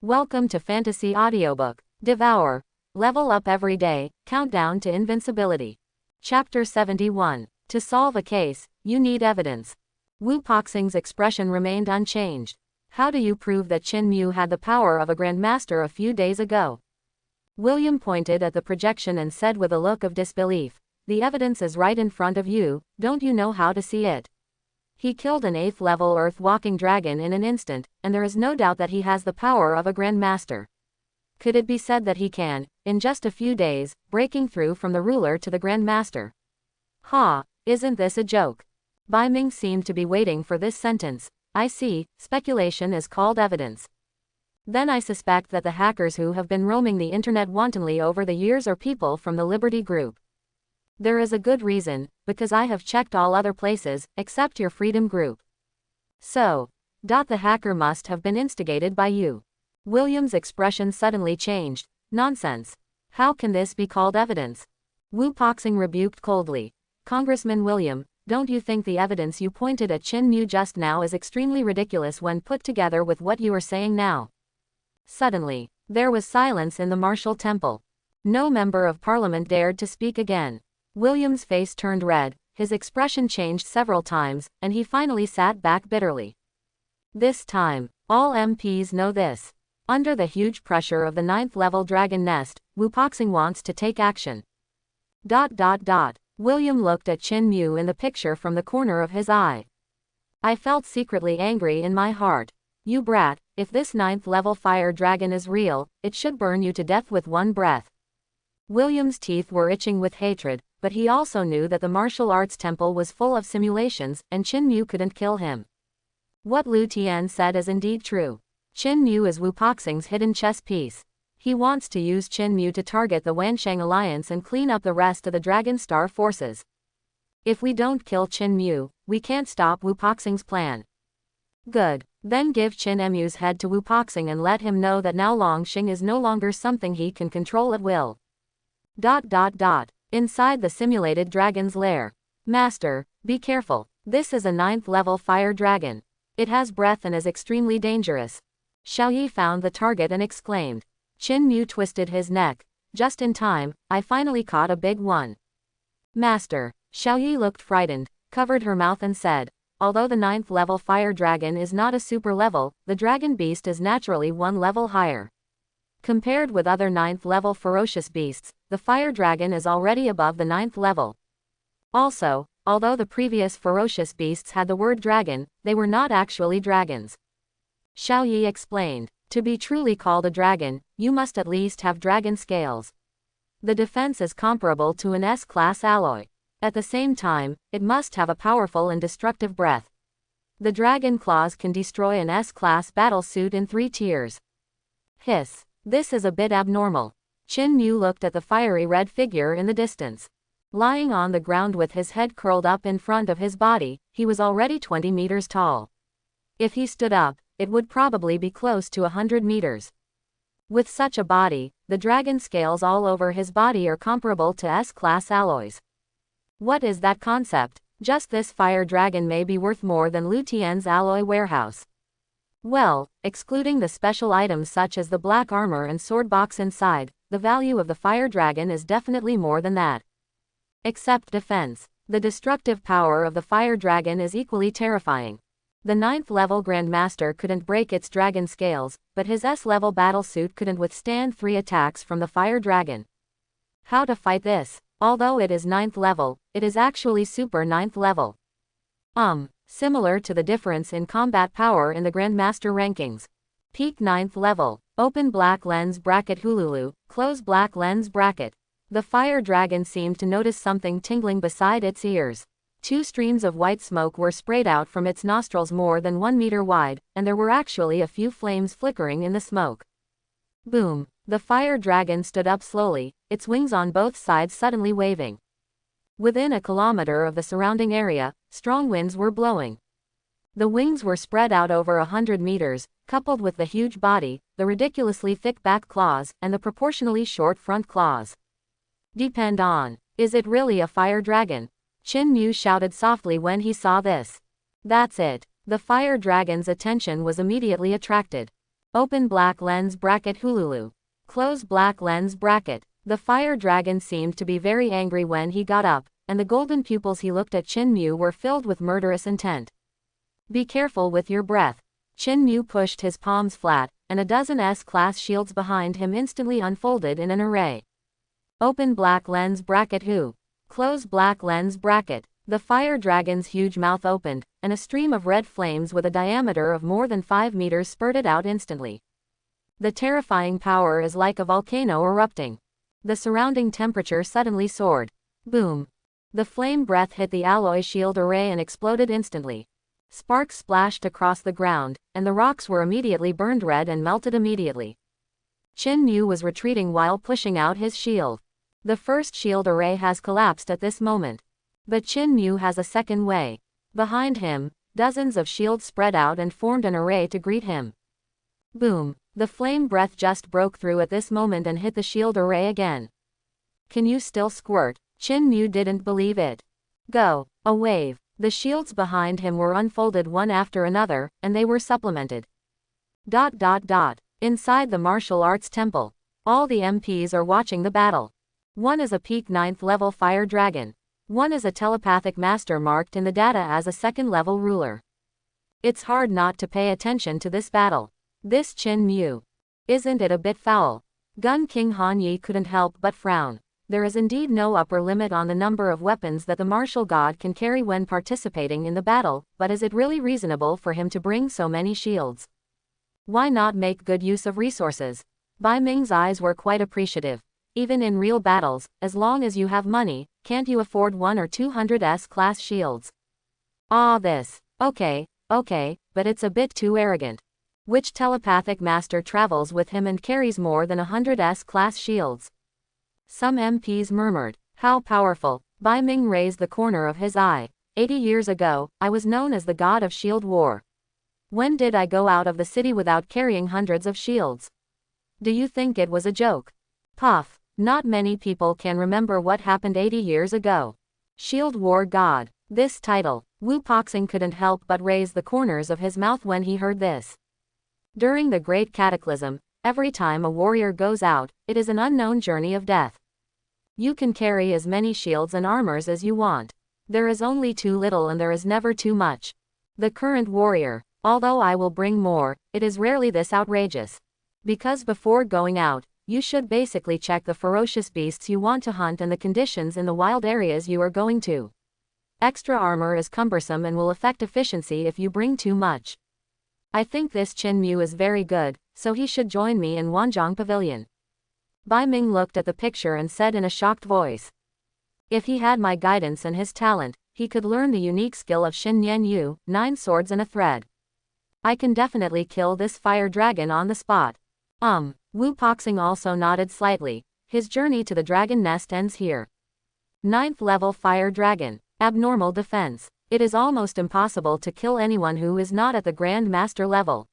Welcome to Fantasy Audiobook, Devour. Level up every day, countdown to Invincibility. Chapter 71. To solve a case, you need evidence. Wu Poxing's expression remained unchanged. How do you prove that Qin Mu had the power of a Grandmaster a few days ago? William pointed at the projection and said with a look of disbelief, the evidence is right in front of you, don't you know how to see it? He killed an 8th level earth-walking dragon in an instant, and there is no doubt that he has the power of a Grandmaster. Could it be said that he can, in just a few days, breaking through from the ruler to the Grandmaster? Ha, isn't this a joke? Bai Ming seemed to be waiting for this sentence. I see, speculation is called evidence. Then I suspect that the hackers who have been roaming the internet wantonly over the years are people from the Liberty Group. There is a good reason, because I have checked all other places, except your Freedom Group. So, the hacker must have been instigated by you. William's expression suddenly changed. Nonsense. How can this be called evidence? Wu Poxing rebuked coldly. Congressman William, don't you think the evidence you pointed at Qin Mu just now is extremely ridiculous when put together with what you are saying now? Suddenly, there was silence in the martial temple. No member of parliament dared to speak again. William's face turned red, his expression changed several times, and he finally sat back bitterly. This time, all MPs know this. Under the huge pressure of the 9th level dragon nest, Wu Poxing wants to take action. William looked at Qin Mu in the picture from the corner of his eye. I felt secretly angry in my heart. You brat, if this 9th level fire dragon is real, it should burn you to death with one breath. William's teeth were itching with hatred, but he also knew that the martial arts temple was full of simulations, and Qin Mu couldn't kill him. What Lu Tian said is indeed true. Qin Mu is Wu Poxing's hidden chess piece. He wants to use Qin Mu to target the Wanshang alliance and clean up the rest of the Dragon Star forces. If we don't kill Qin Mu, we can't stop Wu Poxing's plan. Good. Then give Qin Mu's head to Wu Poxing and let him know that now Longxing is no longer something he can control at will. Inside the simulated dragon's lair. Master, be careful. This is a 9th level fire dragon. It has breath and is extremely dangerous. Xiaoyi found the target and exclaimed. Qin Mu twisted his neck. Just in time, I finally caught a big one. Master. Xiaoyi looked frightened, covered her mouth and said, although the 9th level fire dragon is not a super level, the dragon beast is naturally one level higher. Compared with other 9th level ferocious beasts, the fire dragon is already above the 9th level. Also, although the previous ferocious beasts had the word dragon, they were not actually dragons. Xiaoyi explained, to be truly called a dragon, you must at least have dragon scales. The defense is comparable to an S-class alloy. At the same time, it must have a powerful and destructive breath. The dragon claws can destroy an S-class battlesuit in 3 tiers. Hiss. This is a bit abnormal. Qin Mu looked at the fiery red figure in the distance. Lying on the ground with his head curled up in front of his body, he was already 20 meters tall. If he stood up, it would probably be close to 100 meters. With such a body, the dragon scales all over his body are comparable to S-class alloys. What is that concept? Just this fire dragon may be worth more than Lu Tian's alloy warehouse. Well, excluding the special items such as the black armor and sword box inside, the value of the fire dragon is definitely more than that. Except defense. The destructive power of the fire dragon is equally terrifying. The 9th level Grandmaster couldn't break its dragon scales, but his S-level battlesuit couldn't withstand 3 attacks from the fire dragon. How to fight this? Although it is 9th level, it is actually super 9th level. Similar to the difference in combat power in the Grandmaster rankings. Peak 9th level. Open black lens bracket Hululu, close black lens bracket. The fire dragon seemed to notice something tingling beside its ears. 2 streams of white smoke were sprayed out from its nostrils more than 1 meter wide, and there were actually a few flames flickering in the smoke. Boom. The fire dragon stood up slowly, its wings on both sides suddenly waving. Within a kilometer of the surrounding area, strong winds were blowing. The wings were spread out over 100 meters, coupled with the huge body, the ridiculously thick back claws, and the proportionally short front claws. Depend on. Is it really a fire dragon? Qin Mu shouted softly when he saw this. That's it. The fire dragon's attention was immediately attracted. Open black lens bracket Hululu. Close black lens bracket. The fire dragon seemed to be very angry when he got up, and the golden pupils he looked at Chinmu were filled with murderous intent. Be careful with your breath. Chinmu pushed his palms flat, and a dozen S-class shields behind him instantly unfolded in an array. Open black lens bracket Hu. Close black lens bracket. The fire dragon's huge mouth opened, and a stream of red flames with a diameter of more than 5 meters spurted out instantly. The terrifying power is like a volcano erupting. The surrounding temperature suddenly soared. Boom. The flame breath hit the alloy shield array and exploded instantly. Sparks splashed across the ground, and the rocks were immediately burned red and melted immediately. Chinmu was retreating while pushing out his shield. The first shield array has collapsed at this moment. But Chinmu has a second way. Behind him, dozens of shields spread out and formed an array to greet him. Boom. The flame breath just broke through at this moment and hit the shield array again. Can you still squirt? Chinmu didn't believe it. Go. A wave. The shields behind him were unfolded one after another, and they were supplemented. Inside the martial arts temple. All the MPs are watching the battle. One is a peak 9th level fire dragon. One is a telepathic master marked in the data as a 2nd level ruler. It's hard not to pay attention to this battle. This Chinmu. Isn't it a bit foul? Gun King Han Yi couldn't help but frown. There is indeed no upper limit on the number of weapons that the martial god can carry when participating in the battle, but is it really reasonable for him to bring so many shields? Why not make good use of resources? Bai Ming's eyes were quite appreciative. Even in real battles, as long as you have money, can't you afford 1 or 200 S-class shields? This. Okay, but it's a bit too arrogant. Which telepathic master travels with him and carries more than 100 S-class shields? Some MPs murmured. How powerful. Bai Ming raised the corner of his eye. 80 years ago, I was known as the god of shield war. When did I go out of the city without carrying hundreds of shields? Do you think it was a joke? Puff. Not many people can remember what happened 80 years ago. Shield War God. This title. Wu Poxing couldn't help but raise the corners of his mouth when he heard this. During the Great Cataclysm, every time a warrior goes out, it is an unknown journey of death. You can carry as many shields and armors as you want. There is only too little and there is never too much. The current warrior. Although I will bring more, it is rarely this outrageous. Because before going out, you should basically check the ferocious beasts you want to hunt and the conditions in the wild areas you are going to. Extra armor is cumbersome and will affect efficiency if you bring too much. I think this Chinmu is very good, so he should join me in Wanzhong Pavilion. Bai Ming looked at the picture and said in a shocked voice. If he had my guidance and his talent, he could learn the unique skill of Xin Nian Yu, 9 swords and a thread. I can definitely kill this fire dragon on the spot. Wu Poxing also nodded slightly. His journey to the dragon nest ends here. 9th level fire dragon. Abnormal defense. It is almost impossible to kill anyone who is not at the Grand Master level.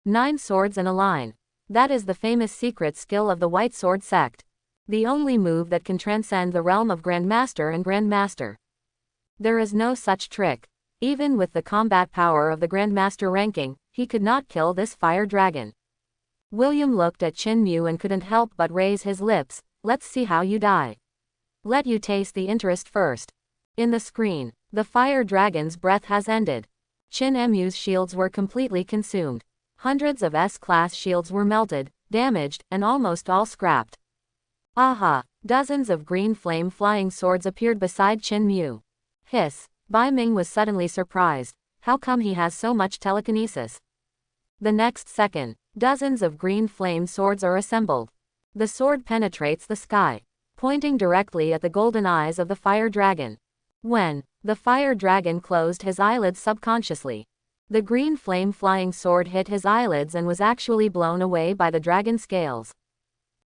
9 swords and a line. That is the famous secret skill of the White Sword sect. The only move that can transcend the realm of Grandmaster and Grandmaster. There is no such trick. Even with the combat power of the Grandmaster ranking, he could not kill this fire dragon. William looked at Chinmu and couldn't help but raise his lips. Let's see how you die. Let you taste the interest first. In the screen, the fire dragon's breath has ended. Chinmu's shields were completely consumed. Hundreds of S-class shields were melted, damaged, and almost all scrapped. Aha! Dozens of green flame flying swords appeared beside Chinmu. Hiss! Bai Ming was suddenly surprised. How come he has so much telekinesis? The next second, dozens of green flame swords are assembled. The sword penetrates the sky, pointing directly at the golden eyes of the fire dragon. When the fire dragon closed his eyelids subconsciously, the green flame flying sword hit his eyelids and was actually blown away by the dragon scales.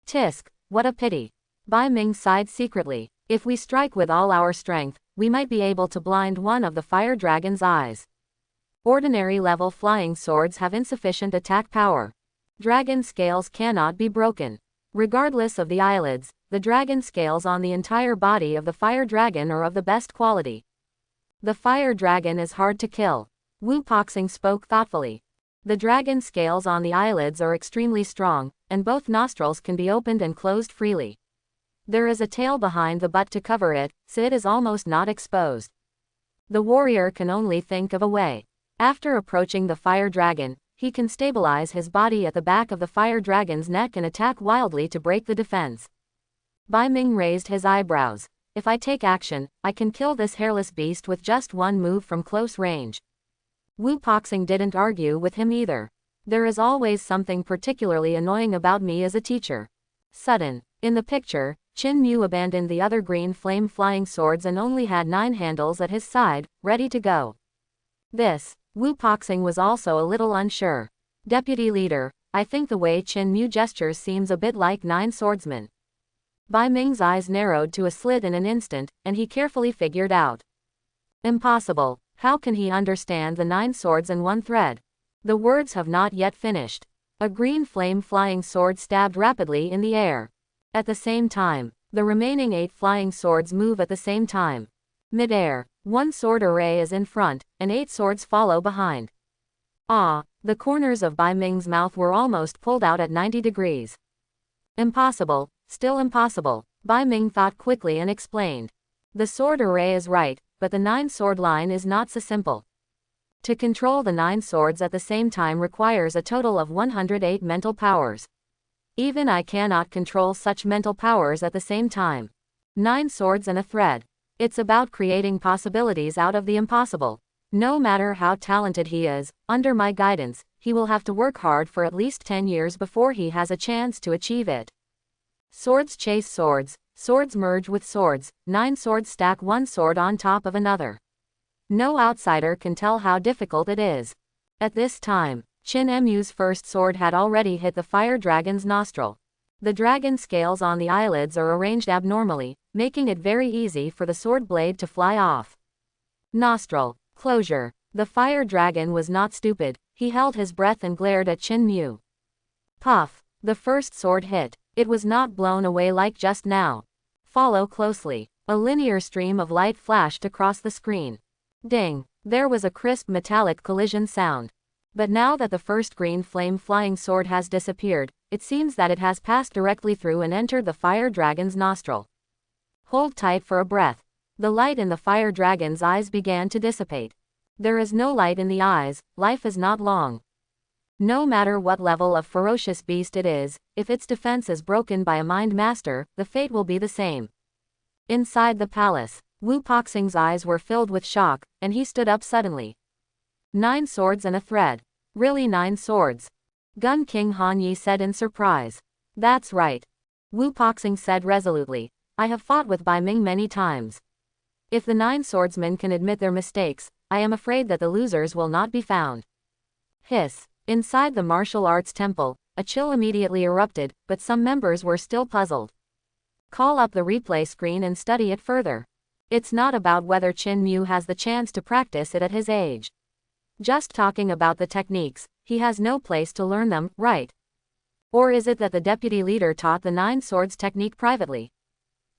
Tisk, what a pity. Bai Ming sighed secretly. If we strike with all our strength, we might be able to blind one of the fire dragon's eyes. Ordinary level flying swords have insufficient attack power. Dragon scales cannot be broken. Regardless of the eyelids, the dragon scales on the entire body of the fire dragon are of the best quality. The fire dragon is hard to kill. Wu Poxing spoke thoughtfully. The dragon scales on the eyelids are extremely strong, and both nostrils can be opened and closed freely. There is a tail behind the butt to cover it, so it is almost not exposed. The warrior can only think of a way. After approaching the fire dragon, he can stabilize his body at the back of the fire dragon's neck and attack wildly to break the defense. Bai Ming raised his eyebrows. If I take action, I can kill this hairless beast with just one move from close range. Wu Poxing didn't argue with him either. There is always something particularly annoying about me as a teacher. Sudden. In the picture, Qin Mu abandoned the other green flame flying swords and only had 9 handles at his side, ready to go. This. Wu Poxing was also a little unsure. Deputy leader, I think the way Qin Mu gestures seems a bit like 9 swordsmen. Bai Ming's eyes narrowed to a slit in an instant, and he carefully figured out. Impossible. How can he understand the 9 swords and 1 thread? The words have not yet finished. A green flame flying sword stabbed rapidly in the air. At the same time, the remaining 8 flying swords move at the same time. Mid-air, 1 sword array is in front, and 8 swords follow behind. Ah, the corners of Bai Ming's mouth were almost pulled out at 90 degrees. Impossible, still impossible, Bai Ming thought quickly and explained. The sword array is right, but the 9 sword line is not so simple. To control the 9 swords at the same time requires a total of 108 mental powers. Even I cannot control such mental powers at the same time. 9 swords and a thread. It's about creating possibilities out of the impossible. No matter how talented he is, under my guidance, he will have to work hard for at least 10 years before he has a chance to achieve it. Swords chase swords, swords merge with swords, 9 swords stack 1 sword on top of another. No outsider can tell how difficult it is. At this time, Qin Mu's first sword had already hit the fire dragon's nostril. The dragon scales on the eyelids are arranged abnormally, making it very easy for the sword blade to fly off. Nostril. Closure. The fire dragon was not stupid, he held his breath and glared at Qin Mu. Puff. The first sword hit. It was not blown away like just now. Follow closely. A linear stream of light flashed across the screen. Ding. There was a crisp metallic collision sound. But now that the first green flame flying sword has disappeared, it seems that it has passed directly through and entered the fire dragon's nostril. Hold tight for a breath. The light in the fire dragon's eyes began to dissipate. There is no light in the eyes, life is not long. No matter what level of ferocious beast it is, if its defense is broken by a mind master, the fate will be the same. Inside the palace, Wu Poxing's eyes were filled with shock, and he stood up suddenly. 9 swords and a thread. Really 9 swords? Gun King Han Yi said in surprise. That's right. Wu Poxing said resolutely. I have fought with Bai Ming many times. If the 9 swordsmen can admit their mistakes, I am afraid that the losers will not be found. Hiss. Inside the martial arts temple, a chill immediately erupted, but some members were still puzzled. Call up the replay screen and study it further. It's not about whether Qin Mu has the chance to practice it at his age. Just talking about the techniques, he has no place to learn them, right? Or is it that the deputy leader taught the 9 swords technique privately?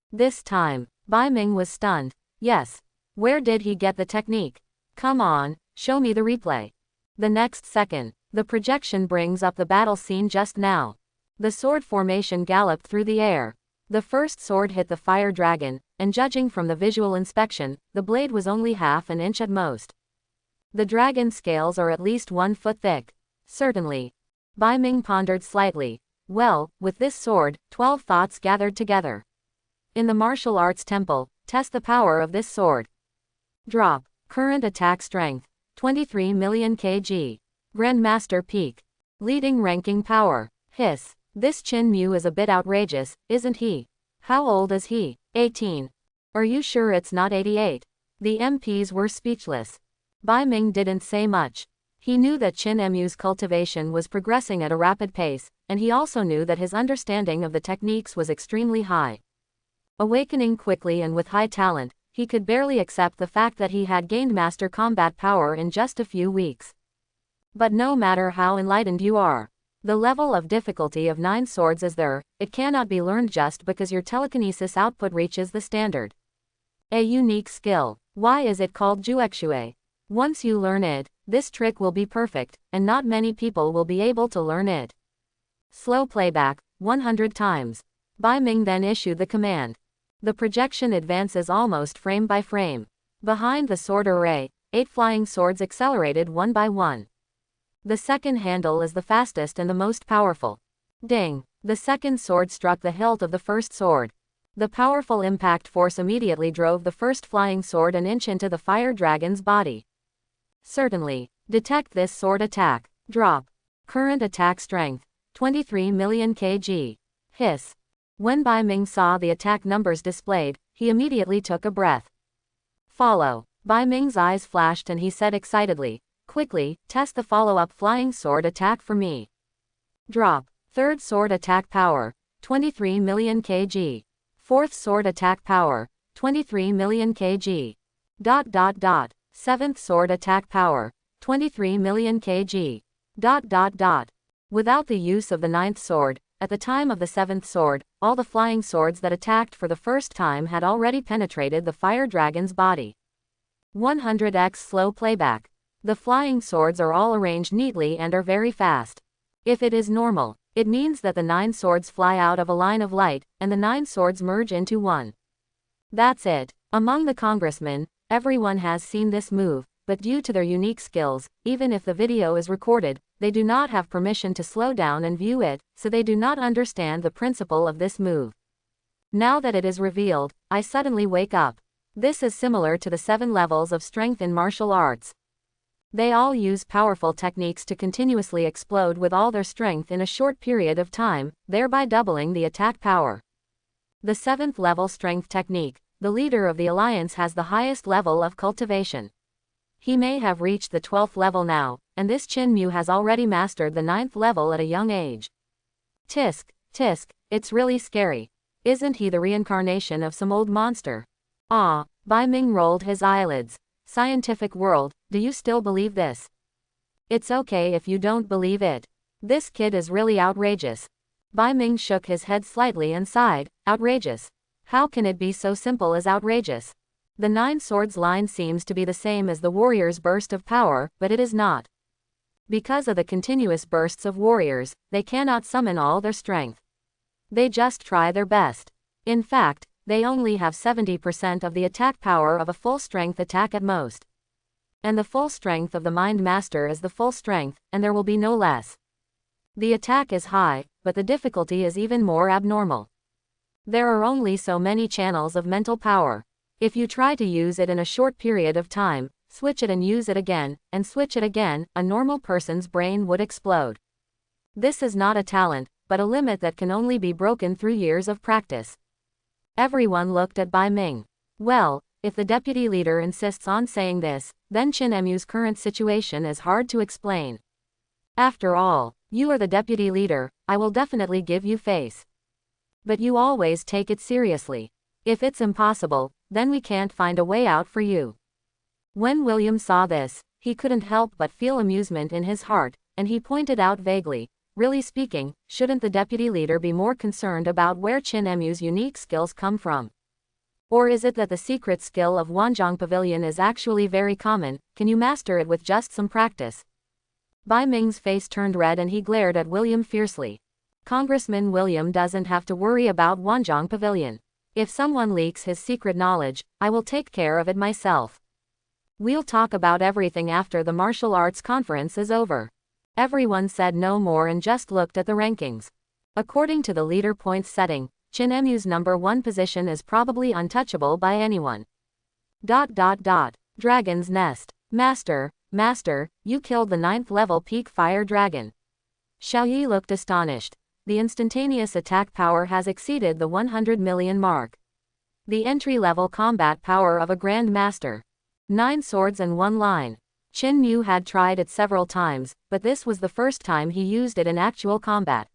This time, Bai Ming was stunned. Yes. Where did he get the technique? Come on, show me the replay. The next second, the projection brings up the battle scene just now. The sword formation galloped through the air. The first sword hit the fire dragon, and judging from the visual inspection, the blade was only half an inch at most. The dragon scales are at least 1 foot thick. Certainly. Bai Ming pondered slightly. Well, with this sword, 12 thoughts gathered together. In the martial arts temple, test the power of this sword. Drop. Current attack strength. 23 million kg. Grandmaster peak. Leading ranking power. Hiss. This Qin Mu is a bit outrageous, isn't he? How old is he? 18. Are you sure it's not 88? The MPs were speechless. Bai Ming didn't say much. He knew that Qin Mu's cultivation was progressing at a rapid pace, and he also knew that his understanding of the techniques was extremely high. Awakening quickly and with high talent, he could barely accept the fact that he had gained master combat power in just a few weeks. But no matter how enlightened you are, the level of difficulty of 9 swords is there, it cannot be learned just because your telekinesis output reaches the standard. A unique skill. Why is it called Juexue? Once you learn it, this trick will be perfect, and not many people will be able to learn it. Slow playback, 100 times. Bai Ming then issued the command. The projection advances almost frame by frame. Behind the sword array, 8 flying swords accelerated one by one. The second handle is the fastest and the most powerful. Ding! The second sword struck the hilt of the first sword. The powerful impact force immediately drove the first flying sword an inch into the fire dragon's body. Certainly. Detect this sword attack. Drop. Current attack strength. 23 million kg. Hiss. When Bai Ming saw the attack numbers displayed, he immediately took a breath. Follow. Bai Ming's eyes flashed and he said excitedly, quickly, test the follow-up flying sword attack for me. Drop. Third sword attack power. 23 million kg. Fourth sword attack power. 23 million kg. Seventh sword attack power. 23 million kg. Without the use of the ninth sword, at the time of the seventh sword, all the flying swords that attacked for the first time had already penetrated the fire dragon's body. 100x slow playback. The flying swords are all arranged neatly and are very fast. If it is normal, it means that the 9 swords fly out of a line of light, and the 9 swords merge into one. That's it. Among the congressmen, everyone has seen this move, but due to their unique skills, even if the video is recorded, they do not have permission to slow down and view it, so they do not understand the principle of this move. Now that it is revealed, I suddenly wake up. This is similar to the 7 levels of strength in martial arts. They all use powerful techniques to continuously explode with all their strength in a short period of time, thereby doubling the attack power. The 7th level strength technique, the leader of the alliance has the highest level of cultivation. He may have reached the 12th level now, and this Chin Mu has already mastered the 9th level at a young age. Tisk, tisk, it's really scary. Isn't he the reincarnation of some old monster? Ah, Bai Ming rolled his eyelids. Scientific world, do you still believe this? It's okay if you don't believe it. This kid is really outrageous. Bai Ming shook his head slightly and sighed, outrageous. How can it be so simple as outrageous? The 9 swords line seems to be the same as the warrior's burst of power, but it is not. Because of the continuous bursts of warriors, they cannot summon all their strength. They just try their best. In fact, they only have 70% of the attack power of a full strength attack at most. And the full strength of the Mind Master is the full strength, and there will be no less. The attack is high, but the difficulty is even more abnormal. There are only so many channels of mental power. If you try to use it in a short period of time, switch it and use it again, and switch it again, a normal person's brain would explode. This is not a talent, but a limit that can only be broken through years of practice. Everyone looked at Bai Ming. Well, if the deputy leader insists on saying this, then Chin Mu's current situation is hard to explain. After all, you are the deputy leader, I will definitely give you face. But you always take it seriously. If it's impossible, then we can't find a way out for you. When William saw this, he couldn't help but feel amusement in his heart, and he pointed out vaguely, really speaking, shouldn't the deputy leader be more concerned about where Chin Mu's unique skills come from? Or is it that the secret skill of Wanzhong Pavilion is actually very common, can you master it with just some practice? Bai Ming's face turned red and he glared at William fiercely. Congressman William doesn't have to worry about Wanzhong Pavilion. If someone leaks his secret knowledge, I will take care of it myself. We'll talk about everything after the martial arts conference is over. Everyone said no more and just looked at the rankings. According to the leader points setting, Chin Mu's number 1 position is probably untouchable by anyone. Dragon's Nest. Master, you killed the 9th level peak fire dragon. Xiaoyi looked astonished. The instantaneous attack power has exceeded the 100 million mark. The entry-level combat power of a Grand Master. 9 swords and 1 line. Chin Mu had tried it several times, but this was the first time he used it in actual combat.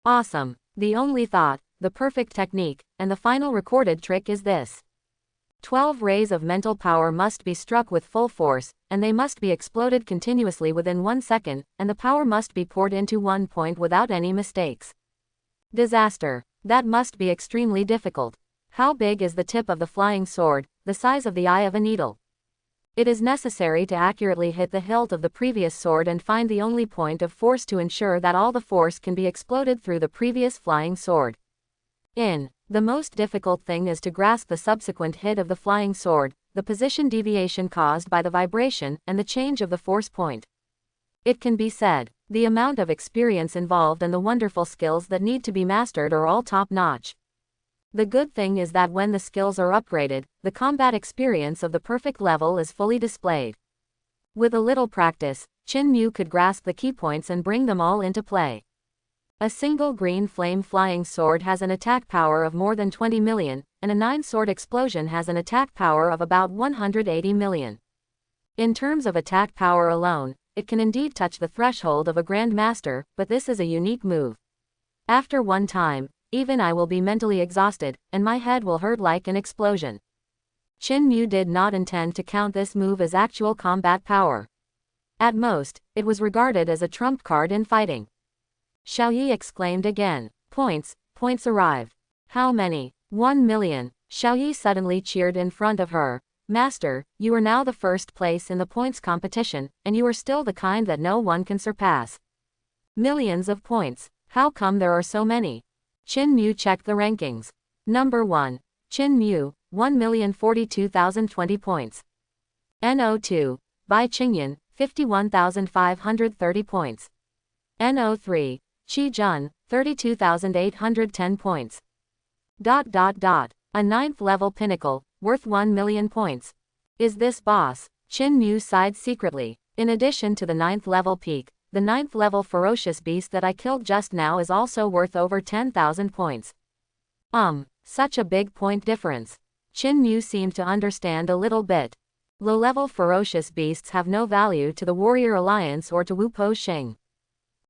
Awesome. The only thought, the perfect technique, and the final recorded trick is this. 12 rays of mental power must be struck with full force, and they must be exploded continuously within 1 second, and the power must be poured into one point without any mistakes. Disaster. That must be extremely difficult. How big is the tip of the flying sword? The size of the eye of a needle. It is necessary to accurately hit the hilt of the previous sword and find the only point of force to ensure that all the force can be exploded through the previous flying sword. The most difficult thing is to grasp the subsequent hit of the flying sword, the position deviation caused by the vibration, and the change of the force point. It can be said, the amount of experience involved and the wonderful skills that need to be mastered are all top-notch. The good thing is that when the skills are upgraded, the combat experience of the perfect level is fully displayed. With a little practice, Chin Mu could grasp the key points and bring them all into play. A single green flame flying sword has an attack power of more than 20 million, and a 9-sword explosion has an attack power of about 180 million. In terms of attack power alone, it can indeed touch the threshold of a Grand Master, but this is a unique move. After one time, even I will be mentally exhausted, and my head will hurt like an explosion. Chin Mu did not intend to count this move as actual combat power. At most, it was regarded as a trump card in fighting. Xiaoyi exclaimed again. Points arrived. How many? 1 million. Xiaoyi suddenly cheered in front of her. Master, you are now the first place in the points competition, and you are still the kind that no one can surpass. Millions of points. How come there are so many? Chin Mu checked the rankings. Number 1. Chin Mu, 1,042,020 points. NO2. Bai Qingyan, 51,530 points. NO3. Qi Jun, 32,810 points. A 9th level pinnacle, worth 1 million points. Is this boss? Chin Mu sighed secretly. In addition to the 9th level peak, the 9th level ferocious beast that I killed just now is also worth over 10,000 points. Such a big point difference. Chin Mu seemed to understand a little bit. Low-level ferocious beasts have no value to the Warrior Alliance or to Wu Po Xing.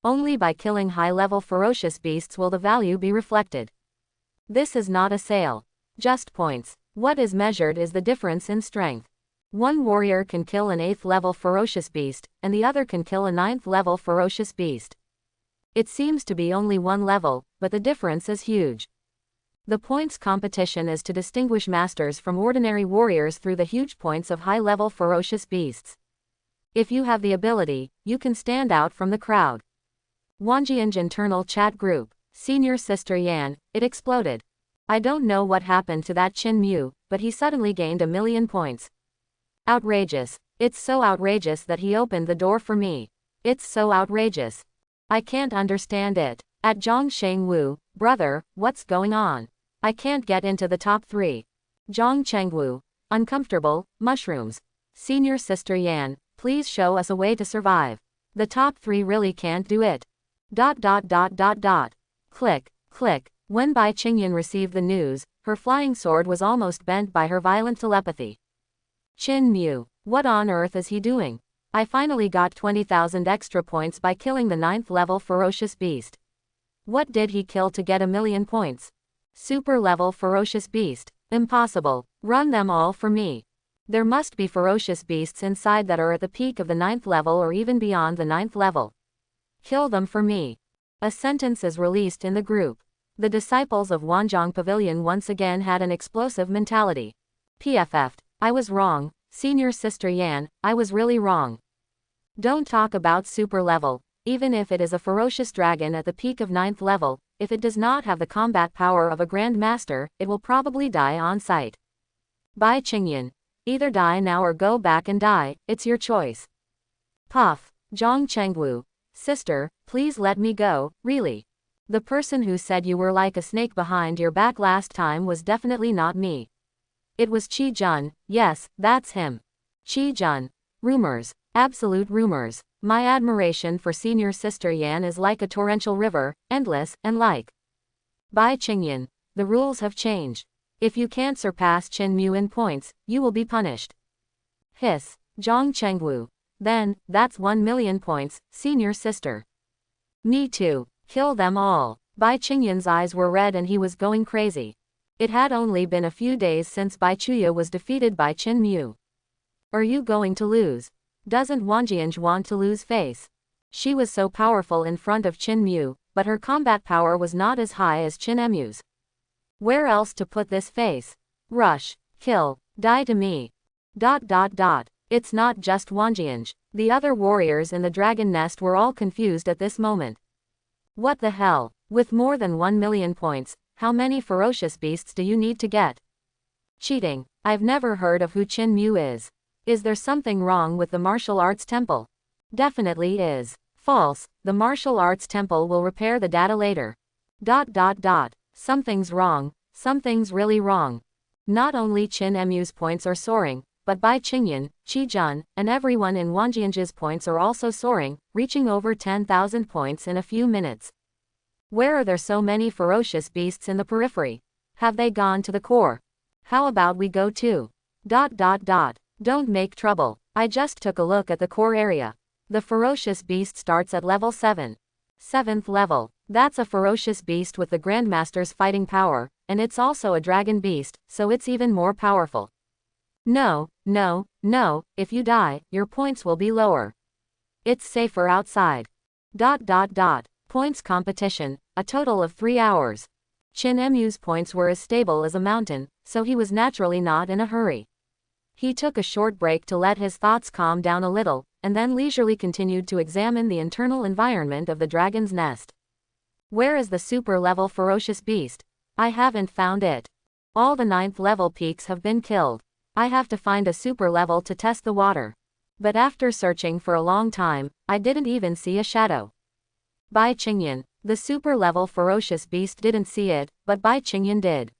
Only by killing high-level ferocious beasts will the value be reflected. This is not a sale. Just points. What is measured is the difference in strength. One warrior can kill an 8th level ferocious beast, and the other can kill a 9th level ferocious beast. It seems to be only one level, but the difference is huge. The points competition is to distinguish masters from ordinary warriors through the huge points of high-level ferocious beasts. If you have the ability, you can stand out from the crowd. Wanjian's internal chat group. Senior Sister Yan, it exploded. I don't know what happened to that Chin Mu, but he suddenly gained 1 million points. Outrageous. It's so outrageous that he opened the door for me. It's so outrageous. I can't understand it. At Zhang Shengwu, brother, what's going on? I can't get into the top 3. Zhang Chengwu. Uncomfortable, mushrooms. Senior Sister Yan, please show us a way to survive. The top 3 really can't do it. Click, click. When Bai Qingyan received the news, her flying sword was almost bent by her violent telepathy. Chin Mu, what on earth is he doing? I finally got 20,000 extra points by killing the 9th level ferocious beast. What did he kill to get 1 million points? Super level ferocious beast. Impossible. Run them all for me. There must be ferocious beasts inside that are at the peak of the 9th level or even beyond the 9th level. Kill them for me. A sentence is released in the group. The disciples of Wanjiang Pavilion once again had an explosive mentality. PFF'd. I was wrong, Senior Sister Yan, I was really wrong. Don't talk about super level. Even if it is a ferocious dragon at the peak of 9th level, if it does not have the combat power of a Grand Master, it will probably die on sight. Bai Qingyan. Either die now or go back and die, it's your choice. Puff. Zhang Chengwu. Sister, please let me go, really. The person who said you were like a snake behind your back last time was definitely not me. It was Qi Jun, yes, that's him. Qi Jun. Rumors. Absolute rumors. My admiration for Senior Sister Yan is like a torrential river, endless, and like. Bai Qingyan. The rules have changed. If you can't surpass Chin Mu in points, you will be punished. Hiss. Zhang Chengwu. Then, that's 1 million points, Senior Sister. Me too. Kill them all. Bai Qingyan's eyes were red and he was going crazy. It had only been a few days since Bai Chuya was defeated by Chin Mu. Are you going to lose? Doesn't Wanjian want to lose face? She was so powerful in front of Chin Mu, but her combat power was not as high as Chin Mu's. Where else to put this face? Rush. Kill. Die to me. It's not just Wanjianj. The other warriors in the dragon nest were all confused at this moment. What the hell? With more than 1 million points, how many ferocious beasts do you need to get? Cheating. I've never heard of who Qin Mu is. Is there something wrong with the martial arts temple? Definitely is. False. The martial arts temple will repair the data later. ... Something's wrong. Something's really wrong. Not only Qin Mu's points are soaring, but Bai Qingyan, Qi Jun, and everyone in Wanjianj's points are also soaring, reaching over 10,000 points in a few minutes. Where are there so many ferocious beasts in the periphery? Have they gone to the core? How about we go too? ... Don't make trouble. I just took a look at the core area. The ferocious beast starts at level 7. 7th level. That's a ferocious beast with the Grandmaster's fighting power, and it's also a dragon beast, so it's even more powerful. No, if you die, your points will be lower. It's safer outside. ... Points competition, a total of 3 hours. Qin Mu's points were as stable as a mountain, so he was naturally not in a hurry. He took a short break to let his thoughts calm down a little, and then leisurely continued to examine the internal environment of the dragon's nest. Where is the super-level ferocious beast? I haven't found it. All the 9th level peaks have been killed. I have to find a super level to test the water. But after searching for a long time, I didn't even see a shadow. Bai Qingyan. The super level ferocious beast didn't see it, but Bai Qingyan did.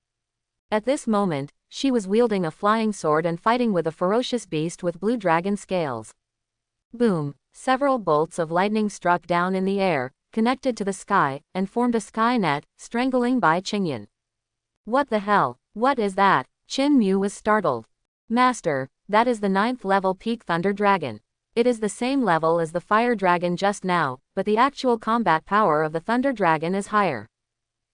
At this moment, she was wielding a flying sword and fighting with a ferocious beast with blue dragon scales. Boom! Several bolts of lightning struck down in the air, connected to the sky, and formed a sky net, strangling Bai Qingyan. What the hell? What is that? Qin Mu was startled. Master, that is the 9th level peak thunder dragon. It is the same level as the fire dragon just now, but the actual combat power of the thunder dragon is higher.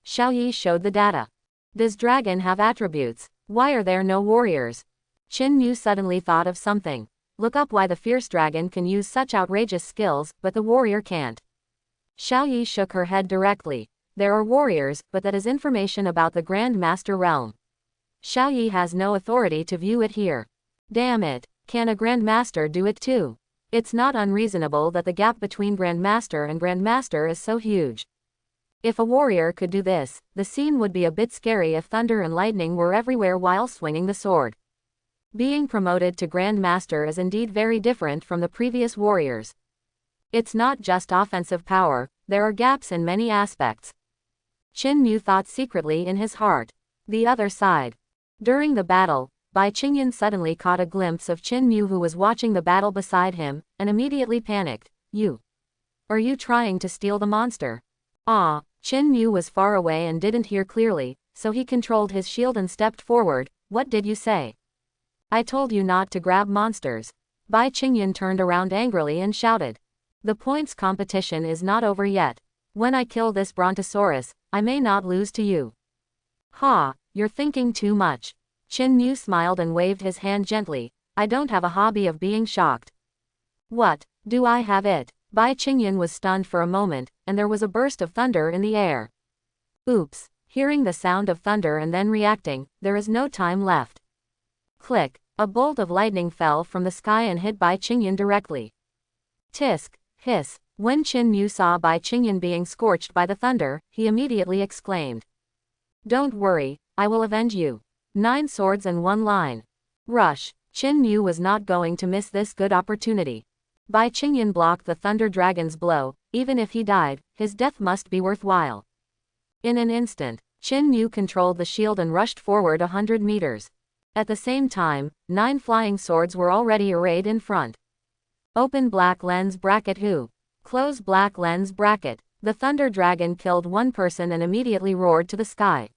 Xiaoyi showed the data. Does dragon have attributes? Why are there no warriors? Qin Mu suddenly thought of something. Look up why the fierce dragon can use such outrageous skills, but the warrior can't. Xiaoyi shook her head directly. There are warriors, but that is information about the Grand Master realm. Xiaoyi has no authority to view it here. Damn it, can a Grandmaster do it too? It's not unreasonable that the gap between Grandmaster and Grandmaster is so huge. If a warrior could do this, the scene would be a bit scary if thunder and lightning were everywhere while swinging the sword. Being promoted to Grandmaster is indeed very different from the previous warriors. It's not just offensive power, there are gaps in many aspects. Qin Mu thought secretly in his heart. The other side. During the battle, Bai Qingyan suddenly caught a glimpse of Qin Mu, who was watching the battle beside him, and immediately panicked. Are you trying to steal the monster? Ah, Qin Mu was far away and didn't hear clearly, so he controlled his shield and stepped forward. What did you say? I told you not to grab monsters. Bai Qingyan turned around angrily and shouted. The points competition is not over yet. When I kill this brontosaurus, I may not lose to you. Ha, you're thinking too much. Qin Mu smiled and waved his hand gently. I don't have a hobby of being shocked. What, do I have it? Bai Qingyan was stunned for a moment, and there was a burst of thunder in the air. Oops, hearing the sound of thunder and then reacting, there is no time left. Click, a bolt of lightning fell from the sky and hit Bai Qingyan directly. Tisk, hiss, when Qin Mu saw Bai Qingyan being scorched by the thunder, he immediately exclaimed. Don't worry, I will avenge you. 9 swords and 1 line. Rush. Qin Mu was not going to miss this good opportunity. Bai Qingyan blocked the thunder dragon's blow. Even if he died, his death must be worthwhile. In an instant, Qin Mu controlled the shield and rushed forward 100 meters. At the same time, 9 flying swords were already arrayed in front. Open black lens bracket who? Close black lens bracket. The thunder dragon killed one person and immediately roared to the sky.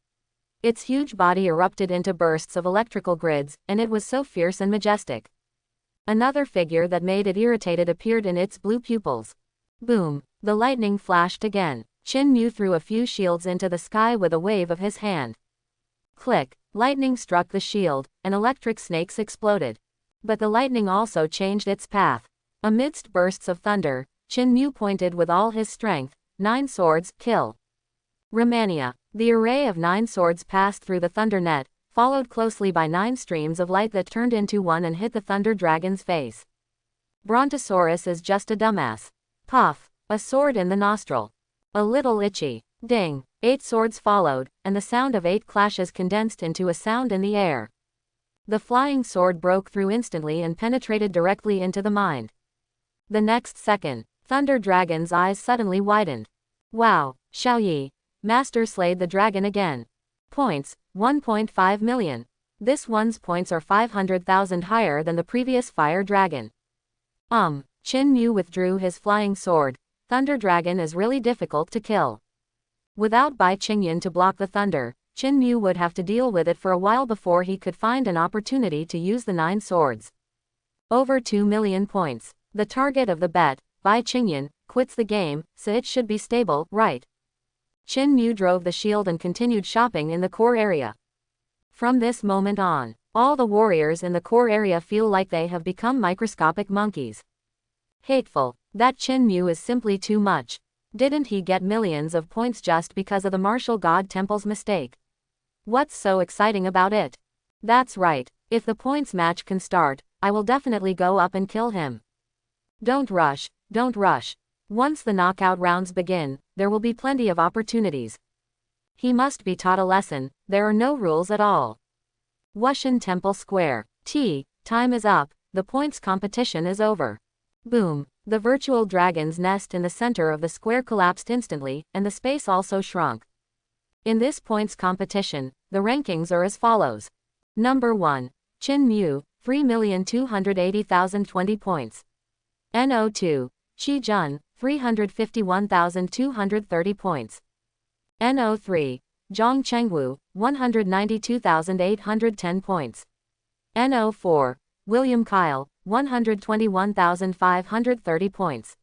Its huge body erupted into bursts of electrical grids, and it was so fierce and majestic. Another figure that made it irritated appeared in its blue pupils. Boom! The lightning flashed again. Qin Mu threw a few shields into the sky with a wave of his hand. Click! Lightning struck the shield, and electric snakes exploded. But the lightning also changed its path. Amidst bursts of thunder, Qin Mu pointed with all his strength. 9 swords, kill. Romania. The array of 9 swords passed through the thunder net, followed closely by 9 streams of light that turned into one and hit the Thunder Dragon's face. Brontosaurus is just a dumbass. Puff. A sword in the nostril. A little itchy. Ding. 8 swords followed, and the sound of 8 clashes condensed into a sound in the air. The flying sword broke through instantly and penetrated directly into the mind. The next second, Thunder Dragon's eyes suddenly widened. Wow, Xiaoyi. Master slayed the dragon again. Points, 1.5 million. This one's points are 500,000 higher than the previous fire dragon. Qin Mu withdrew his flying sword. Thunder Dragon is really difficult to kill. Without Bai Qingyan to block the thunder, Qin Mu would have to deal with it for a while before he could find an opportunity to use the 9 swords. Over 2 million points. The target of the bet, Bai Qingyan, quits the game, so it should be stable, right? Qin Mu drove the shield and continued shopping in the core area. From this moment on, all the warriors in the core area feel like they have become microscopic monkeys. Hateful. That Qin Mu is simply too much. Didn't he get millions of points just because of the martial god temple's mistake? What's so exciting about it? That's right, if the points match can start, I will definitely go up and kill him. Don't rush, don't rush. Once the knockout rounds begin, there will be plenty of opportunities. He must be taught a lesson, there are no rules at all. Wushan Temple Square. Time is up, the points competition is over. Boom. The virtual dragon's nest in the center of the square collapsed instantly, and the space also shrunk. In this points competition, the rankings are as follows. Number 1. Qin Mu, 3,280,020 points. NO2. Qi Jun, 351,230 points. NO3. Zhang Chengwu, 192,810 points. NO4. William Kyle, 121,530 points.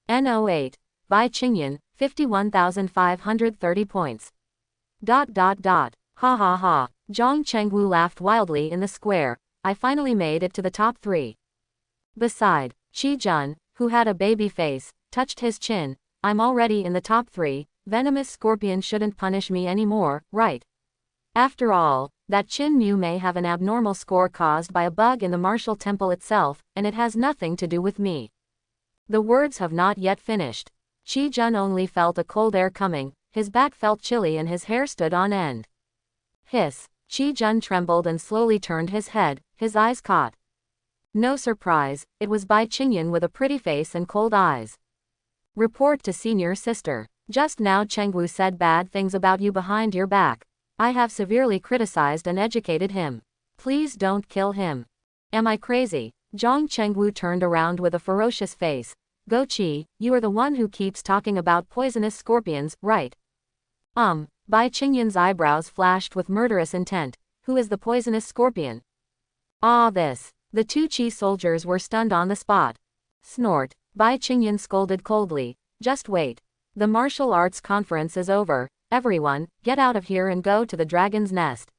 NO8. Bai Qingyan, 51,530 points. Ha ha ha. Zhang Chengwu laughed wildly in the square. I finally made it to the top 3. Beside, Qi Jun, who had a baby face, touched his chin. I'm already in the top 3. Venomous scorpion shouldn't punish me anymore, right? After all, that Qin Mu may have an abnormal score caused by a bug in the martial temple itself, and it has nothing to do with me. The words have not yet finished. Qi Jun only felt a cold air coming, his back felt chilly and his hair stood on end. Hiss. Qi Jun trembled and slowly turned his head, his eyes caught. No surprise, it was Bai Qingyan with a pretty face and cold eyes. Report to senior sister. Just now Chengwu said bad things about you behind your back. I have severely criticized and educated him. Please don't kill him. Am I crazy? Zhang Chengwu turned around with a ferocious face. Go Qi, you are the one who keeps talking about poisonous scorpions, right? Bai Qingyan's eyebrows flashed with murderous intent. Who is the poisonous scorpion? This. The 2 Qi soldiers were stunned on the spot. Snort. Bai Qingyan scolded coldly. Just wait. The martial arts conference is over. Everyone, get out of here and go to the dragon's nest.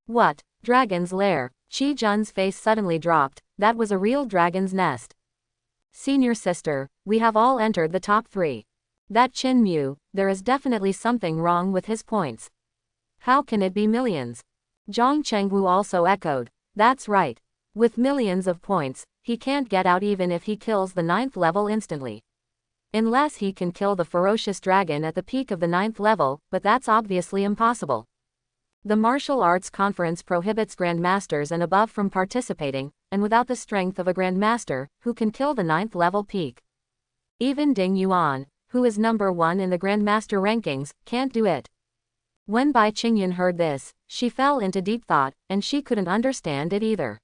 What? Dragon's lair? Qi Jun's face suddenly dropped. That was a real dragon's nest. Senior sister, we have all entered the top 3. That Qin Mu, there is definitely something wrong with his points. How can it be millions? Zhang Chengwu also echoed. That's right. With millions of points, he can't get out even if he kills the 9th level instantly. Unless he can kill the ferocious dragon at the peak of the 9th level, but that's obviously impossible. The martial arts conference prohibits grandmasters and above from participating, and without the strength of a grandmaster, who can kill the 9th level peak. Even Ding Yuan, who is number 1 in the grandmaster rankings, can't do it. When Bai Qingyan heard this, she fell into deep thought, and she couldn't understand it either.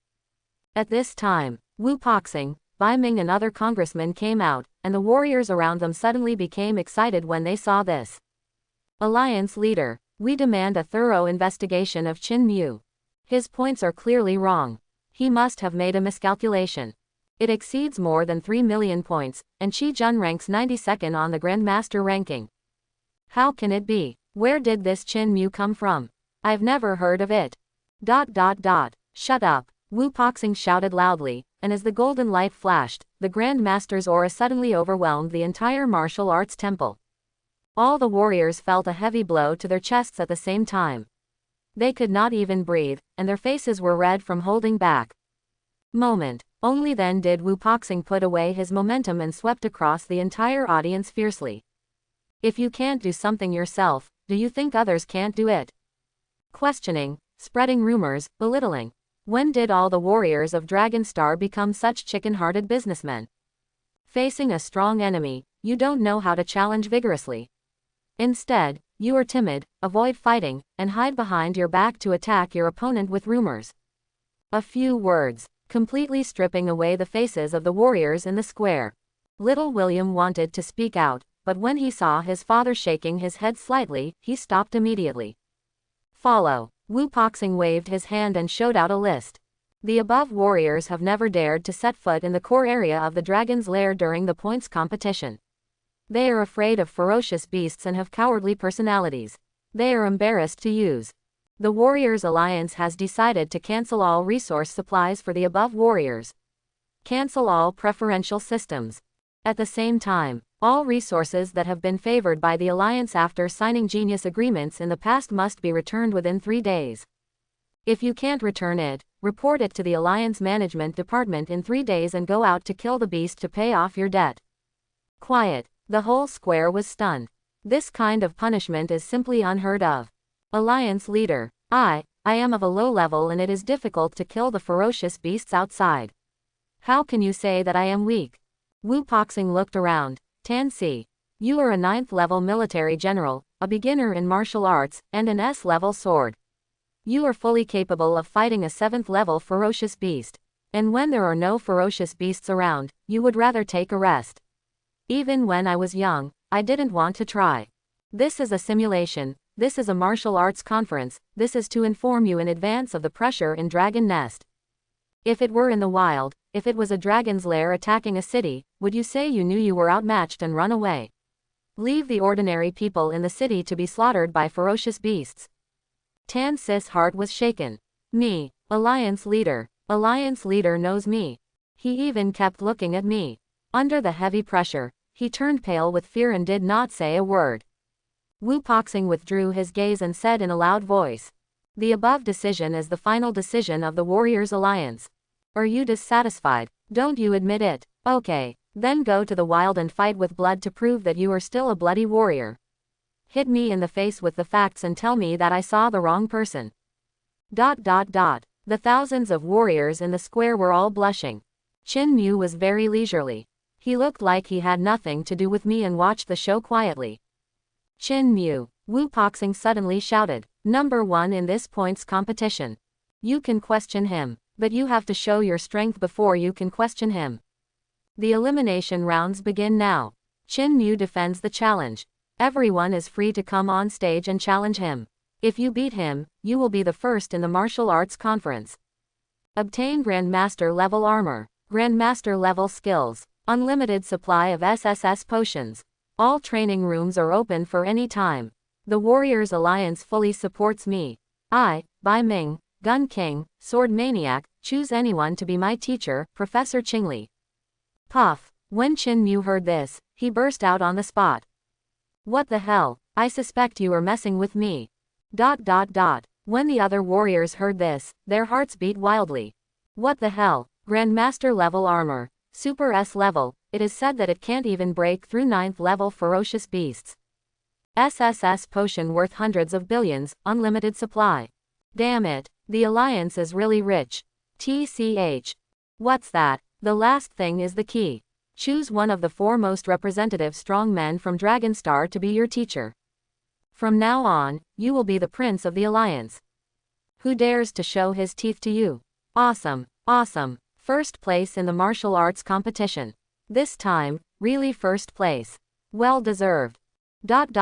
At this time, Wu Poxing, Bai Ming and other congressmen came out, and the warriors around them suddenly became excited when they saw this. Alliance leader, we demand a thorough investigation of Qin Mu. His points are clearly wrong. He must have made a miscalculation. It exceeds more than 3 million points, and Qi Jun ranks 92nd on the Grandmaster ranking. How can it be? Where did this Qin Mu come from? I've never heard of it. Shut up, Wu Poxing shouted loudly, and as the golden light flashed, the Grandmaster's aura suddenly overwhelmed the entire martial arts temple. All the warriors felt a heavy blow to their chests at the same time. They could not even breathe, and their faces were red from holding back. Moment. Only then did Wu Boxing put away his momentum and swept across the entire audience fiercely. If you can't do something yourself, do you think others can't do it? Questioning, spreading rumors, belittling. When did all the warriors of Dragon Star become such chicken-hearted businessmen? Facing a strong enemy, you don't know how to challenge vigorously. Instead, you are timid, avoid fighting, and hide behind your back to attack your opponent with rumors. A few words, completely stripping away the faces of the warriors in the square. Little William wanted to speak out, but when he saw his father shaking his head slightly, he stopped immediately. Follow. Wu Boxing waved his hand and showed out a list. The above warriors have never dared to set foot in the core area of the dragon's lair during the points competition. They are afraid of ferocious beasts and have cowardly personalities. They are embarrassed to use. The Warriors Alliance has decided to cancel all resource supplies for the above warriors. Cancel all preferential systems. At the same time, all resources that have been favored by the Alliance after signing genius agreements in the past must be returned within 3 days. If you can't return it, report it to the Alliance Management Department in 3 days and go out to kill the beast to pay off your debt. Quiet. The whole square was stunned. This kind of punishment is simply unheard of. Alliance leader. I am of a low level and it is difficult to kill the ferocious beasts outside. How can you say that I am weak? Wu Boxing looked around. Tan Si. You are a 9th level military general, a beginner in martial arts, and an S-level sword. You are fully capable of fighting a 7th level ferocious beast. And when there are no ferocious beasts around, you would rather take a rest. Even when I was young, I didn't want to try. This is a simulation, this is a martial arts conference, this is to inform you in advance of the pressure in Dragon Nest. If it were in the wild, if it was a dragon's lair attacking a city, would you say you knew you were outmatched and run away? Leave the ordinary people in the city to be slaughtered by ferocious beasts. Tan Si's heart was shaken. Me, Alliance leader. Alliance leader knows me. He even kept looking at me. Under the heavy pressure, he turned pale with fear and did not say a word. Wu Boxing withdrew his gaze and said in a loud voice. The above decision is the final decision of the Warriors Alliance. Are you dissatisfied? Don't you admit it? Okay, then go to the wild and fight with blood to prove that you are still a bloody warrior. Hit me in the face with the facts and tell me that I saw the wrong person. ... The thousands of warriors in the square were all blushing. Qin Mu was very leisurely. He looked like he had nothing to do with me and watched the show quietly. Qin Mu. Wu Boxing suddenly shouted. Number 1 in this points competition. You can question him, but you have to show your strength before you can question him. The elimination rounds begin now. Qin Mu defends the challenge. Everyone is free to come on stage and challenge him. If you beat him, you will be the first in the martial arts conference. Obtain Grandmaster level armor, Grandmaster level skills, unlimited supply of SSS potions. All training rooms are open for any time. The Warriors Alliance fully supports me. I, Bai Ming, Gun King, Sword Maniac, choose anyone to be my teacher, Professor Qingli. Puff. When Qin Mu heard this, he burst out on the spot. What the hell? I suspect you are messing with me. ... When the other warriors heard this, their hearts beat wildly. What the hell? Grandmaster level armor, Super S level, it is said that it can't even break through 9th level ferocious beasts. SSS potion worth hundreds of billions, unlimited supply. Damn it, the Alliance is really rich. TCH. What's that? The last thing is the key. Choose one of the 4 most representative strong men from Dragon Star to be your teacher. From now on, you will be the prince of the Alliance. Who dares to show his teeth to you? Awesome, awesome. First place in the martial arts competition. This time, really first place. Well deserved. ... Get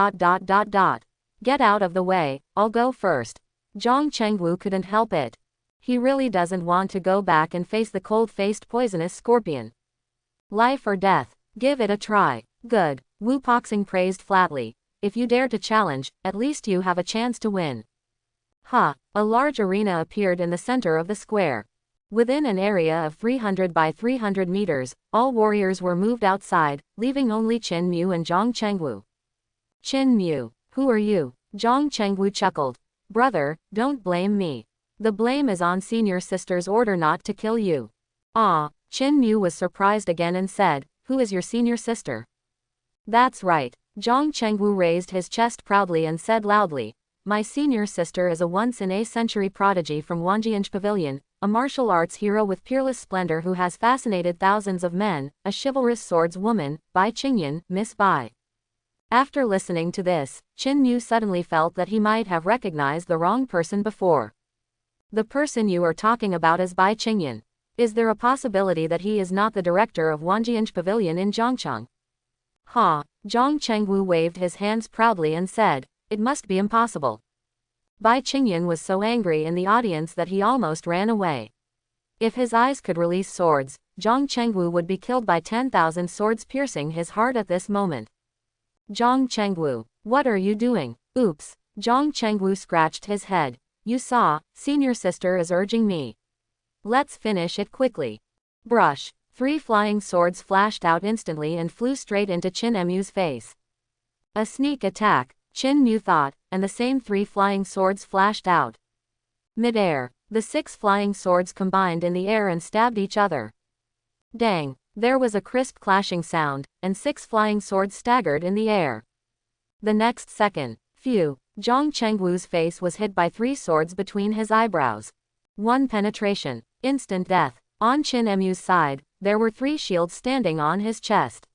out of the way, I'll go first. Zhang Chengwu couldn't help it. He really doesn't want to go back and face the cold-faced poisonous scorpion. Life or death, give it a try. Good, Wu Boxing praised flatly. If you dare to challenge, at least you have a chance to win. A large arena appeared in the center of the square. Within an area of 300 by 300 meters, all warriors were moved outside, leaving only Qin Mu and Zhang Chengwu. Qin Mu, who are you? Zhang Chengwu chuckled. Brother, don't blame me. The blame is on senior sister's order not to kill you. Ah, Chin Mu was surprised again and said, who is your senior sister? That's right. Zhang Chengwu raised his chest proudly and said loudly, my senior sister is a once-in-a-century prodigy from Wanjianj Pavilion, a martial arts hero with peerless splendor who has fascinated thousands of men, a chivalrous swordswoman, Bai Qingyan, Miss Bai. After listening to this, Chin Mu suddenly felt that he might have recognized the wrong person before. The person you are talking about is Bai Qingyan. Is there a possibility that he is not the director of Wanjianj Pavilion in Zhangcheng? Ha! Zhang Chengwu waved his hands proudly and said, it must be impossible. Bai Qingyan was so angry in the audience that he almost ran away. If his eyes could release swords, Zhang Chengwu would be killed by 10,000 swords piercing his heart at this moment. Zhang Chengwu, what are you doing? Oops. Zhang Chengwu scratched his head. You saw, senior sister is urging me. Let's finish it quickly. Brush. 3 flying swords flashed out instantly and flew straight into Chin Mu's face. A sneak attack, Chin Mu thought, and the same 3 flying swords flashed out. Mid-air, the 6 flying swords combined in the air and stabbed each other. Dang, there was a crisp clashing sound, and 6 flying swords staggered in the air. The next second, phew, Zhang Chengwu's face was hit by 3 swords between his eyebrows. 1 penetration, instant death. On Chin Mu's side, there were 3 shields standing on his chest.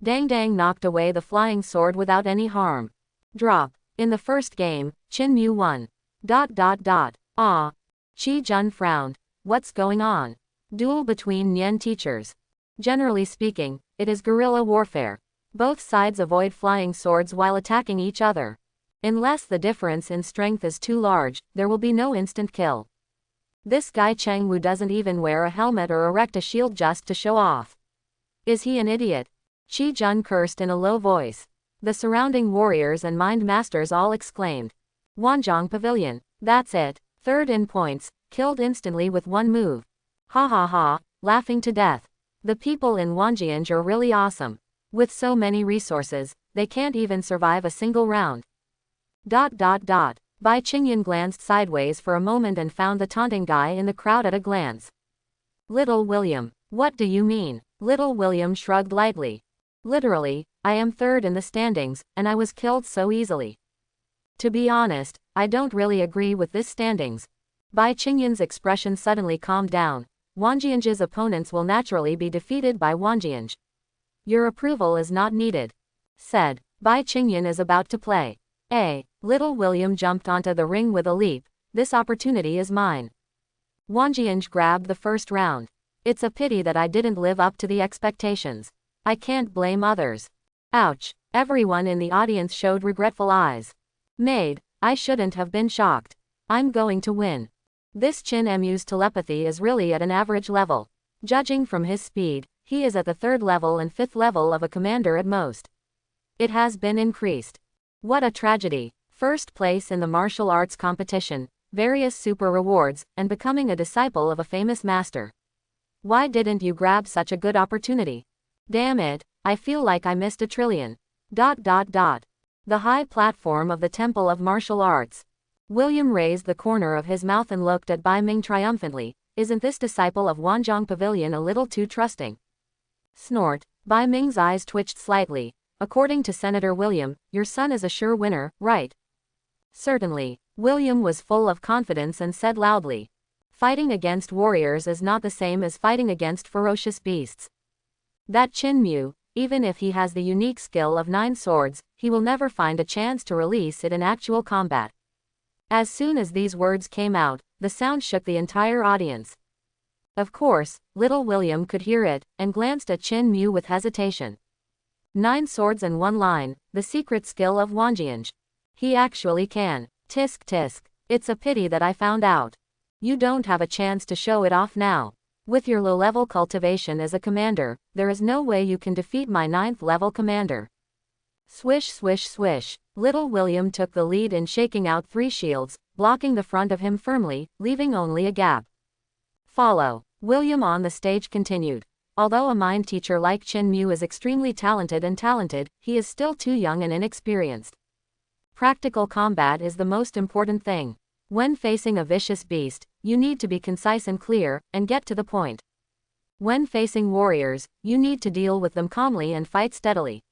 Dang Dang knocked away the flying sword without any harm. Drop. In the first game, Chin Mu won. Ah. Qi Jun frowned. What's going on? Duel between Nian teachers. Generally speaking, it is guerrilla warfare. Both sides avoid flying swords while attacking each other. Unless the difference in strength is too large, there will be no instant kill. This guy Chengwu doesn't even wear a helmet or erect a shield just to show off. Is he an idiot? Qi Jun cursed in a low voice. The surrounding warriors and mind masters all exclaimed. Wanjiang Pavilion, that's it, 3rd in points, killed instantly with 1 move. Ha ha ha, laughing to death. The people in Wanjianj are really awesome. With so many resources, they can't even survive a single round. Bai Qingyan glanced sideways for a moment and found the taunting guy in the crowd at a glance. Little William, what do you mean? Little William shrugged lightly. Literally, I am 3rd in the standings, and I was killed so easily. To be honest, I don't really agree with this standings. Bai Qingyan's expression suddenly calmed down. Wanjianj's opponents will naturally be defeated by Wanjianj. Your approval is not needed. Said. Bai Qingyan is about to play. Little William jumped onto the ring with a leap. This opportunity is mine. Wanjianj grabbed the first round. It's a pity that I didn't live up to the expectations. I can't blame others. Ouch. Everyone in the audience showed regretful eyes. Maid, I shouldn't have been shocked. I'm going to win. This Chin Mu's telepathy is really at an average level. Judging from his speed, he is at the 3rd level and 5th level of a commander at most. It has been increased. What a tragedy. 1st place in the martial arts competition, various super rewards, and becoming a disciple of a famous master. Why didn't you grab such a good opportunity? Damn it, I feel like I missed a trillion. The high platform of the Temple of Martial Arts. William raised the corner of his mouth and looked at Bai Ming triumphantly. Isn't this disciple of Wanjiang Pavilion a little too trusting? Snort. Bai Ming's eyes twitched slightly. According to Senator William, your son is a sure winner, right? Certainly. William was full of confidence and said loudly. Fighting against warriors is not the same as fighting against ferocious beasts. That Chin Mu, even if he has the unique skill of 9 swords, he will never find a chance to release it in actual combat. As soon as these words came out, the sound shook the entire audience. Of course, little William could hear it, and glanced at Chin Mu with hesitation. 9 swords and 1 line, the secret skill of Wanjianj. He actually can. Tisk tisk. It's a pity that I found out. You don't have a chance to show it off now. With your low-level cultivation as a commander, there is no way you can defeat my 9th level commander. Swish swish swish. Little William took the lead in shaking out 3 shields, blocking the front of him firmly, leaving only a gap. Follow. William on the stage continued. Although a mind teacher like Chin Mu is extremely talented, he is still too young and inexperienced. Practical combat is the most important thing. When facing a vicious beast, you need to be concise and clear, and get to the point. When facing warriors, you need to deal with them calmly and fight steadily.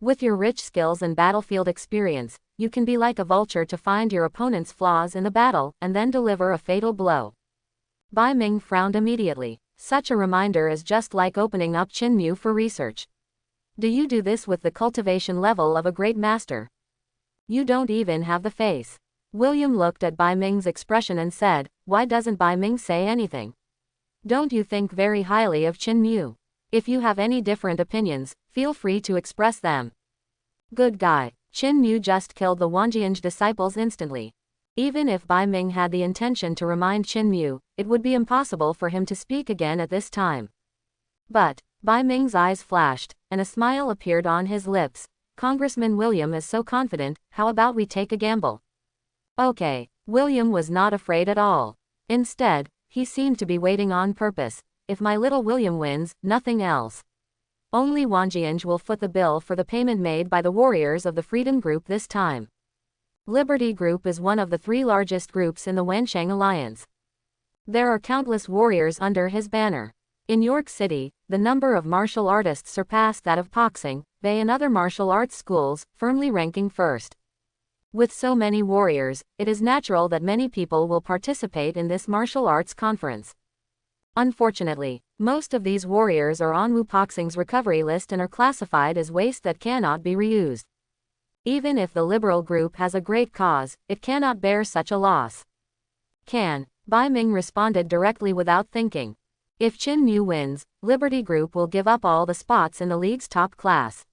With your rich skills and battlefield experience, you can be like a vulture to find your opponent's flaws in the battle, and then deliver a fatal blow. Bai Ming frowned immediately. Such a reminder is just like opening up Qinmu for research. Do you do this with the cultivation level of a great master? You don't even have the face. William looked at Bai Ming's expression and said, "Why doesn't Bai Ming say anything? Don't you think very highly of Qinmu? If you have any different opinions, feel free to express them." Good guy. Qinmu just killed the Wanjianj disciples instantly. Even if Bai Ming had the intention to remind Qinmu, it would be impossible for him to speak again at this time. But Bai Ming's eyes flashed, and a smile appeared on his lips. "Congressman William is so confident, how about we take a gamble?" Okay. William was not afraid at all. Instead, he seemed to be waiting on purpose. If my little William wins, nothing else. Only Wanjianj will foot the bill for the payment made by the warriors of the Freedom Group this time. Liberty Group is one of the 3 largest groups in the Wensheng Alliance. There are countless warriors under his banner. In York City, the number of martial artists surpassed that of boxing, Bay and other martial arts schools, firmly ranking first. With so many warriors, it is natural that many people will participate in this martial arts conference. Unfortunately, most of these warriors are on Wu Boxing's recovery list and are classified as waste that cannot be reused. Even if the liberal group has a great cause, it cannot bear such a loss. Bai Ming responded directly without thinking. If Qinmu wins, Liberty Group will give up all the spots in the league's top class.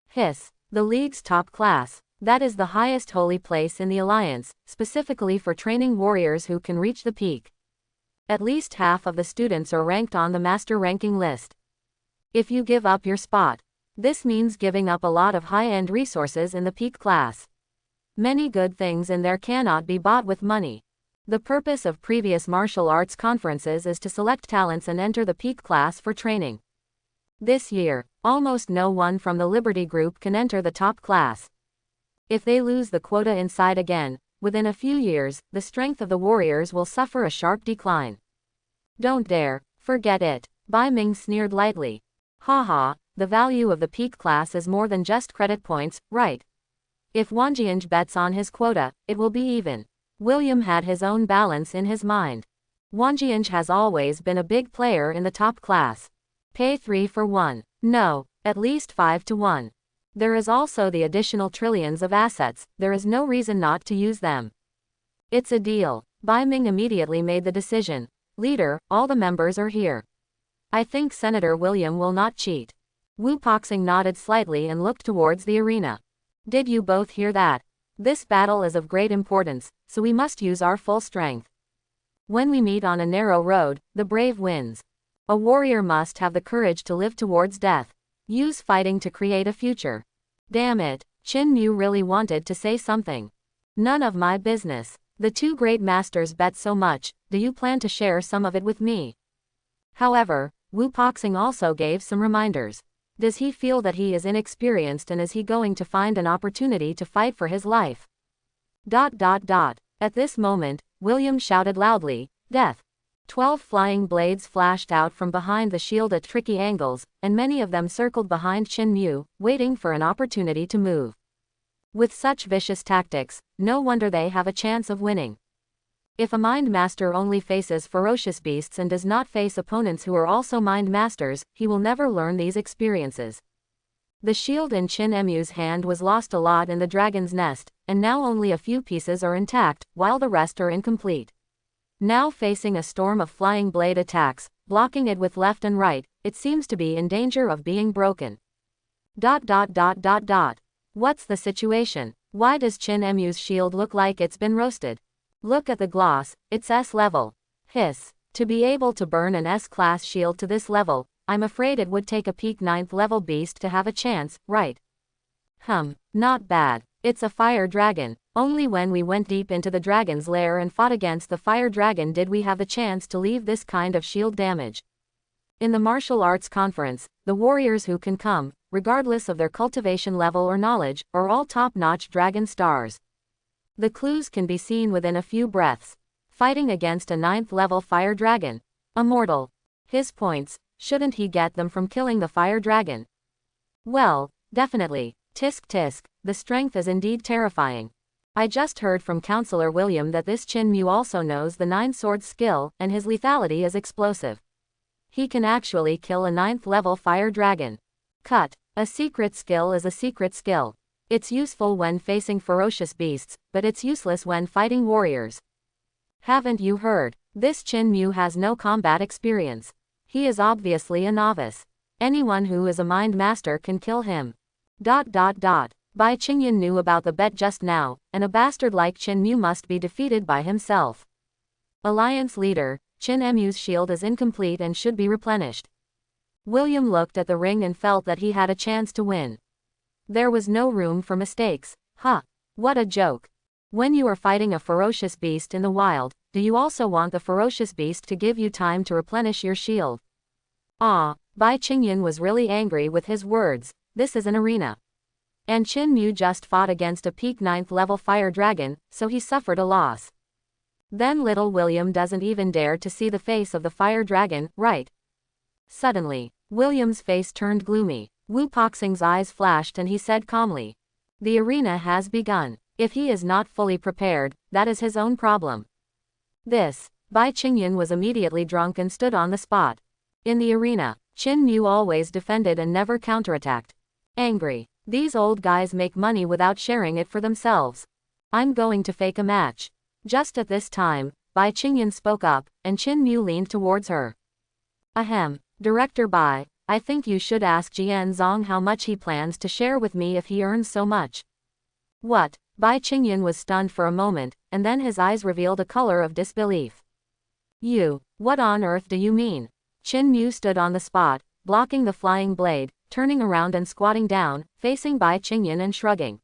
Hiss. The league's top class. That is the highest holy place in the alliance, specifically for training warriors who can reach the peak. At least half of the students are ranked on the master ranking list. If you give up your spot, this means giving up a lot of high-end resources in the peak class. Many good things in there cannot be bought with money. The purpose of previous martial arts conferences is to select talents and enter the peak class for training. This year, almost no one from the Liberty Group can enter the top class. If they lose the quota inside again, within a few years, the strength of the warriors will suffer a sharp decline. Don't dare, forget it. Bai Ming sneered lightly. Haha, the value of the peak class is more than just credit points, right? If Wanjianj bets on his quota, it will be even. William had his own balance in his mind. Wanjianj has always been a big player in the top class. Pay 3 for 1. No, at least 5 to 1. There is also the additional trillions of assets, there is no reason not to use them. It's a deal. Bai Ming immediately made the decision. Leader, all the members are here. I think Senator William will not cheat. Wu Boxing nodded slightly and looked towards the arena. Did you both hear that? This battle is of great importance, so we must use our full strength. When we meet on a narrow road, the brave wins. A warrior must have the courage to live towards death. Use fighting to create a future. Damn it, Qinmu really wanted to say something. None of my business. The 2 great masters bet so much, do you plan to share some of it with me? However, Wu Boxing also gave some reminders. Does he feel that he is inexperienced and is he going to find an opportunity to fight for his life? ... At this moment, William shouted loudly, "Death!" 12 flying blades flashed out from behind the shield at tricky angles, and many of them circled behind Qinmu, waiting for an opportunity to move. With such vicious tactics, no wonder they have a chance of winning. If a Mind Master only faces ferocious beasts and does not face opponents who are also Mind Masters, he will never learn these experiences. The shield in Qinmu's hand was lost a lot in the dragon's nest, and now only a few pieces are intact, while the rest are incomplete. Now facing a storm of flying blade attacks, blocking it with left and right, it seems to be in danger of being broken. ... What's the situation? Why does Qinmu's shield look like it's been roasted? Look at the gloss, it's S level. Hiss. To be able to burn an S-class shield to this level, I'm afraid it would take a peak 9th level beast to have a chance, right? Not bad. It's a fire dragon. Only when we went deep into the dragon's lair and fought against the fire dragon did we have the chance to leave this kind of shield damage. In the martial arts conference, the warriors who can come, regardless of their cultivation level or knowledge, are all top-notch dragon stars. The clues can be seen within a few breaths. Fighting against a 9th level fire dragon. A mortal. His points, shouldn't he get them from killing the fire dragon? Well, definitely. Tisk tisk, the strength is indeed terrifying. I just heard from Counselor William that this Chin Mu also knows the 9 swords skill, and his lethality is explosive. He can actually kill a 9th level fire dragon. Cut. A secret skill is a secret skill. It's useful when facing ferocious beasts, but it's useless when fighting warriors. Haven't you heard? This Chin Mu has no combat experience. He is obviously a novice. Anyone who is a mind master can kill him. Bai Qingyan knew about the bet just now, and a bastard like Chin Mu must be defeated by himself. Alliance leader, Chin Mu's shield is incomplete and should be replenished. William looked at the ring and felt that he had a chance to win. There was no room for mistakes. Huh. What a joke. When you are fighting a ferocious beast in the wild, do you also want the ferocious beast to give you time to replenish your shield? Bai Qingyan was really angry with his words. This is an arena. And Chin Mu just fought against a peak 9th level fire dragon, so he suffered a loss. Then little William doesn't even dare to see the face of the fire dragon, right? Suddenly, William's face turned gloomy. Wu Poxing's eyes flashed and he said calmly. The arena has begun. If he is not fully prepared, that is his own problem. Bai Qingyan was immediately drunk and stood on the spot. In the arena, Chin Mu always defended and never counterattacked. Angry. These old guys make money without sharing it for themselves. I'm going to fake a match. Just at this time, Bai Qingyan spoke up, and Chin Mu leaned towards her. Ahem, Director Bai, I think you should ask Jian Zong how much he plans to share with me if he earns so much. What? Bai Qingyan was stunned for a moment, and then his eyes revealed a color of disbelief. What on earth do you mean? Chin Mu stood on the spot, blocking the flying blade, turning around and squatting down, facing Bai Qingyan and shrugging.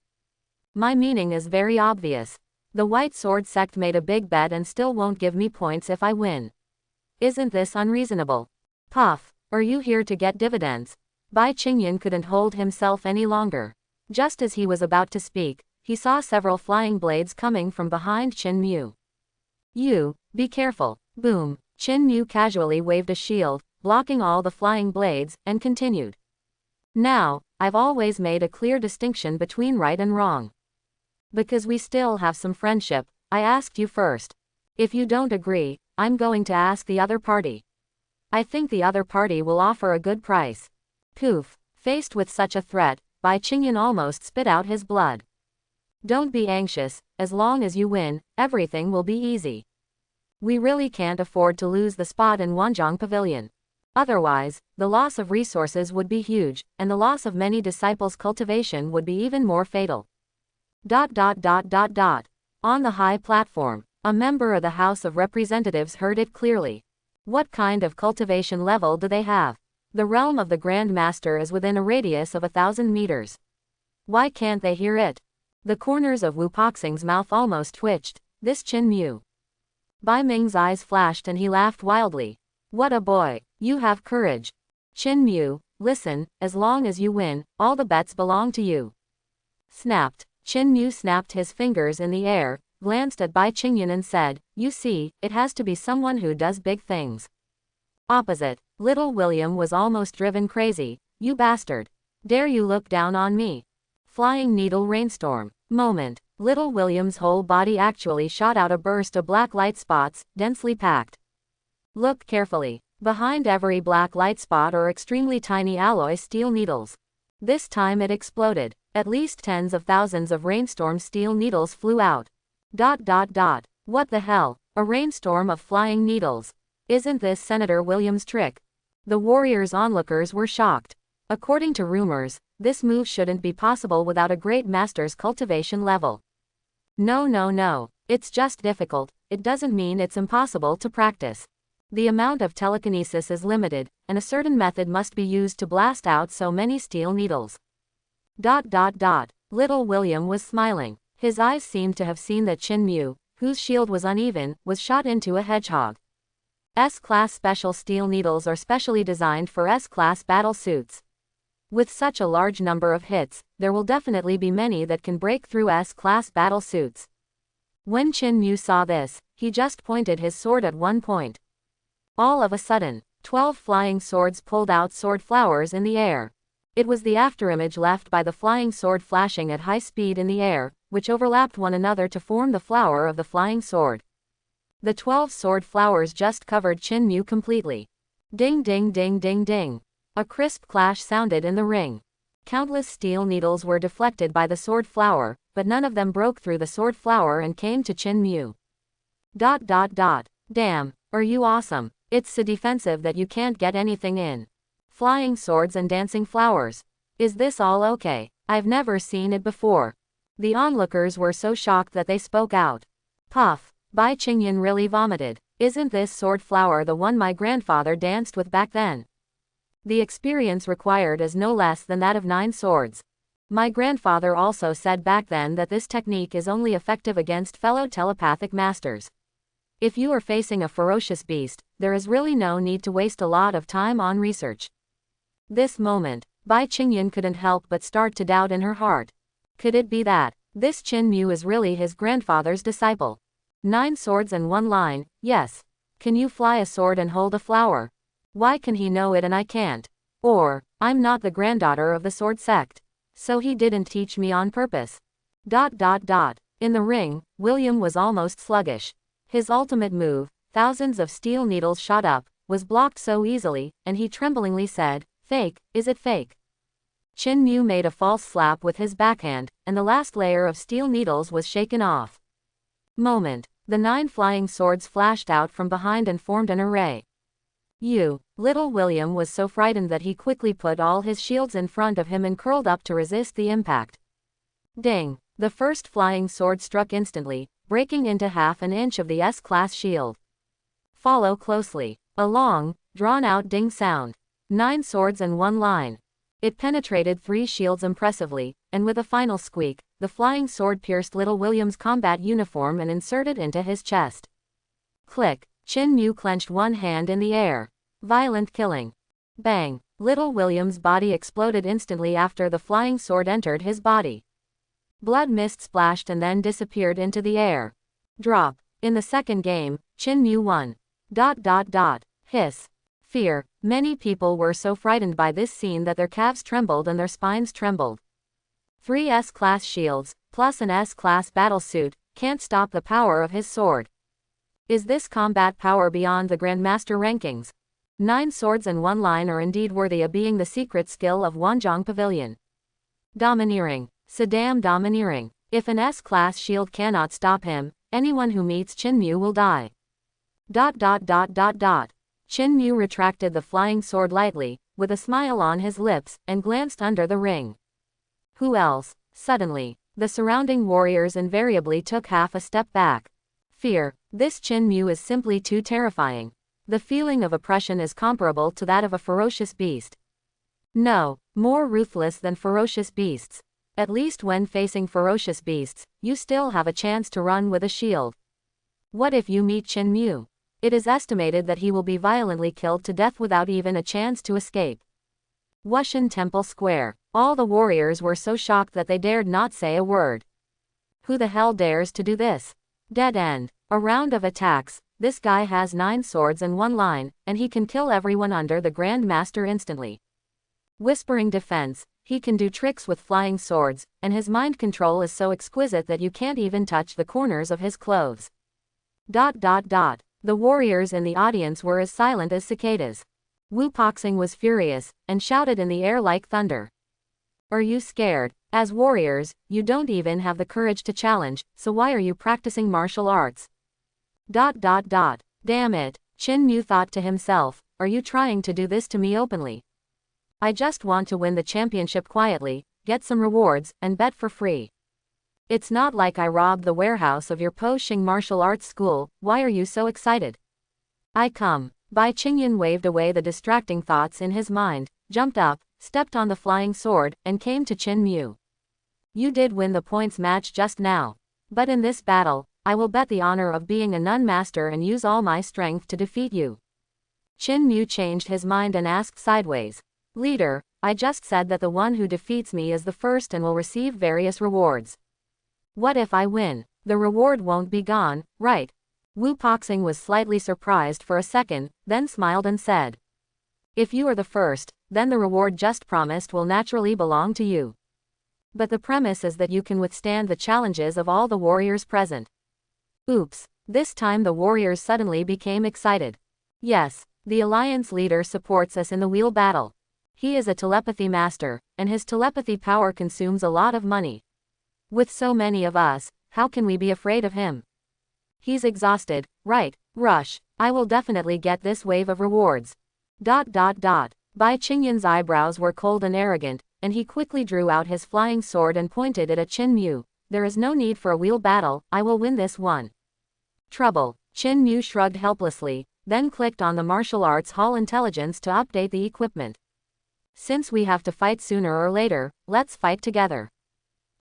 My meaning is very obvious. The White Sword sect made a big bet and still won't give me points if I win. Isn't this unreasonable? Puff, are you here to get dividends? Bai Qingyan couldn't hold himself any longer. Just as he was about to speak, he saw several flying blades coming from behind Chin Mu. Be careful. Boom. Chin Mu casually waved a shield, blocking all the flying blades, and continued. Now, I've always made a clear distinction between right and wrong. Because we still have some friendship, I asked you first. If you don't agree, I'm going to ask the other party. I think the other party will offer a good price. Poof. Faced with such a threat, Bai Qingyan almost spit out his blood. Don't be anxious, as long as you win, everything will be easy. We really can't afford to lose the spot in Wanzhong Pavilion. Otherwise, the loss of resources would be huge, and the loss of many disciples' cultivation would be even more fatal. On the high platform, a member of the House of Representatives heard it clearly. What kind of cultivation level do they have? The realm of the Grand Master is within a radius of 1,000 meters. Why can't they hear it? The corners of Wu Poxing's mouth almost twitched. This Chin Mu. Bai Ming's eyes flashed and he laughed wildly. What a boy, you have courage. Chin Mu, listen, as long as you win, all the bets belong to you. Snapped. Chin Mu snapped his fingers in the air, glanced at Bai Qingyan and said, you see, it has to be someone who does big things. Opposite, little William was almost driven crazy. You bastard. Dare you look down on me? Flying needle rainstorm. Moment. Little William's whole body actually shot out a burst of black light spots, densely packed. Look carefully. Behind every black light spot are extremely tiny alloy steel needles. This time it exploded. At least tens of thousands of rainstorm steel needles flew out. What the hell? A rainstorm of flying needles. Isn't this Senator Williams' trick? The warriors' onlookers were shocked. According to rumors, this move shouldn't be possible without a great master's cultivation level. No. It's just difficult. It doesn't mean it's impossible to practice. The amount of telekinesis is limited, and a certain method must be used to blast out so many steel needles. Little William was smiling. His eyes seemed to have seen that Chin Mu, whose shield was uneven, was shot into a hedgehog. S-class special steel needles are specially designed for S-class battle suits. With such a large number of hits, there will definitely be many that can break through S-class battle suits. When Qin Mu saw this, he just pointed his sword at one point. All of a sudden, 12 flying swords pulled out sword flowers in the air. It was the afterimage left by the flying sword flashing at high speed in the air, which overlapped one another to form the flower of the flying sword. The 12 sword flowers just covered Qin Mu completely. Ding ding ding ding ding. A crisp clash sounded in the ring. Countless steel needles were deflected by the sword flower, but none of them broke through the sword flower and came to Qin Mu. Damn, are you awesome? It's so defensive that you can't get anything in. Flying swords and dancing flowers. Is this all okay? I've never seen it before. The onlookers were so shocked that they spoke out. Puff. Bai Qingyan really vomited. Isn't this sword flower the one my grandfather danced with back then? The experience required is no less than that of 9 swords. My grandfather also said back then that this technique is only effective against fellow telepathic masters. If you are facing a ferocious beast, there is really no need to waste a lot of time on research. This moment, Bai Qingyan couldn't help but start to doubt in her heart. Could it be that this Qin Mu is really his grandfather's disciple? 9 swords and 1 line, yes. Can you fly a sword and hold a flower? Why can he know it and I can't? Or, I'm not the granddaughter of the sword sect. So he didn't teach me on purpose. In the ring, William was almost sluggish. His ultimate move, thousands of steel needles shot up, was blocked so easily, and he tremblingly said, "Fake, is it fake?" Qin Mu made a false slap with his backhand, and the last layer of steel needles was shaken off. Moment. The 9 flying swords flashed out from behind and formed an array. Little William was so frightened that he quickly put all his shields in front of him and curled up to resist the impact. Ding! The first flying sword struck instantly, breaking into half an inch of the S-class shield. Follow closely. A long, drawn-out ding sound. 9 swords and 1 line. It penetrated 3 shields impressively, and with a final squeak, the flying sword pierced little William's combat uniform and inserted into his chest. Click. Qin Mu clenched one hand in the air. Violent killing. Bang. Little William's body exploded instantly after the flying sword entered his body. Blood mist splashed and then disappeared into the air. Drop. In the second game, Qin Mu won. Hiss. Fear. Many people were so frightened by this scene that their calves trembled and their spines trembled. 3 S-class shields, plus an S-class battlesuit, can't stop the power of his sword. Is this combat power beyond the Grandmaster rankings? 9 swords and 1 line are indeed worthy of being the secret skill of Wanzhong Pavilion. Domineering. Saddam domineering. If an S-class shield cannot stop him, anyone who meets Qin Mu will die. Qin Mu retracted the flying sword lightly, with a smile on his lips, and glanced under the ring. Who else? Suddenly, the surrounding warriors invariably took half a step back. Fear. This Qin Mu is simply too terrifying. The feeling of oppression is comparable to that of a ferocious beast. No, more ruthless than ferocious beasts. At least when facing ferocious beasts, you still have a chance to run with a shield. What if you meet Qin Mu? It is estimated that he will be violently killed to death without even a chance to escape. Wushan Temple Square. All the warriors were so shocked that they dared not say a word. Who the hell dares to do this? Dead end. A round of attacks. This guy has 9 swords and 1 line, and he can kill everyone under the Grand Master instantly. Whispering defense. He can do tricks with flying swords, and his mind control is so exquisite that you can't even touch the corners of his clothes. The warriors in the audience were as silent as cicadas. Wu Poxing was furious, and shouted in the air like thunder. Are you scared? As warriors, you don't even have the courage to challenge, so why are you practicing martial arts? Damn it, Qin Mu thought to himself, are you trying to do this to me openly? I just want to win the championship quietly, get some rewards, and bet for free. It's not like I robbed the warehouse of your Po Xing martial arts school, why are you so excited? I come. Bai Qingyan waved away the distracting thoughts in his mind, jumped up, stepped on the flying sword, and came to Qin Mu. You did win the points match just now. But in this battle, I will bet the honor of being a nun master and use all my strength to defeat you. Qin Mu changed his mind and asked sideways. Leader, I just said that the one who defeats me is the first and will receive various rewards. What if I win? The reward won't be gone, right? Wu Boxing was slightly surprised for a second, then smiled and said. If you are the first, then the reward just promised will naturally belong to you. But the premise is that you can withstand the challenges of all the warriors present. Oops. This time the warriors suddenly became excited. Yes, the alliance leader supports us in the wheel battle. He is a telepathy master, and his telepathy power consumes a lot of money. With so many of us, how can we be afraid of him? He's exhausted, right? Rush. I will definitely get this wave of rewards. Bai Qingyan's eyebrows were cold and arrogant, and he quickly drew out his flying sword and pointed it at Qin Mu. There is no need for a wheel battle, I will win this one. Trouble. Qin Mu shrugged helplessly, then clicked on the martial arts hall intelligence to update the equipment. Since we have to fight sooner or later, let's fight together.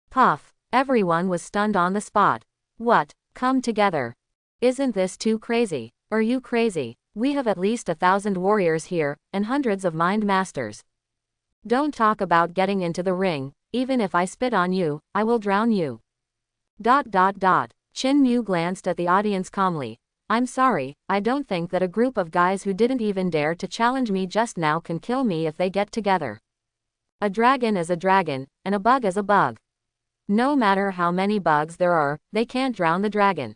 Puff. Everyone was stunned on the spot. What? Come together. Isn't this too crazy? Are you crazy? We have at least 1,000 warriors here, and hundreds of mind masters. Don't talk about getting into the ring, even if I spit on you, I will drown you. Qin Mu glanced at the audience calmly. I'm sorry, I don't think that a group of guys who didn't even dare to challenge me just now can kill me if they get together. A dragon is a dragon, and a bug is a bug. No matter how many bugs there are, they can't drown the dragon.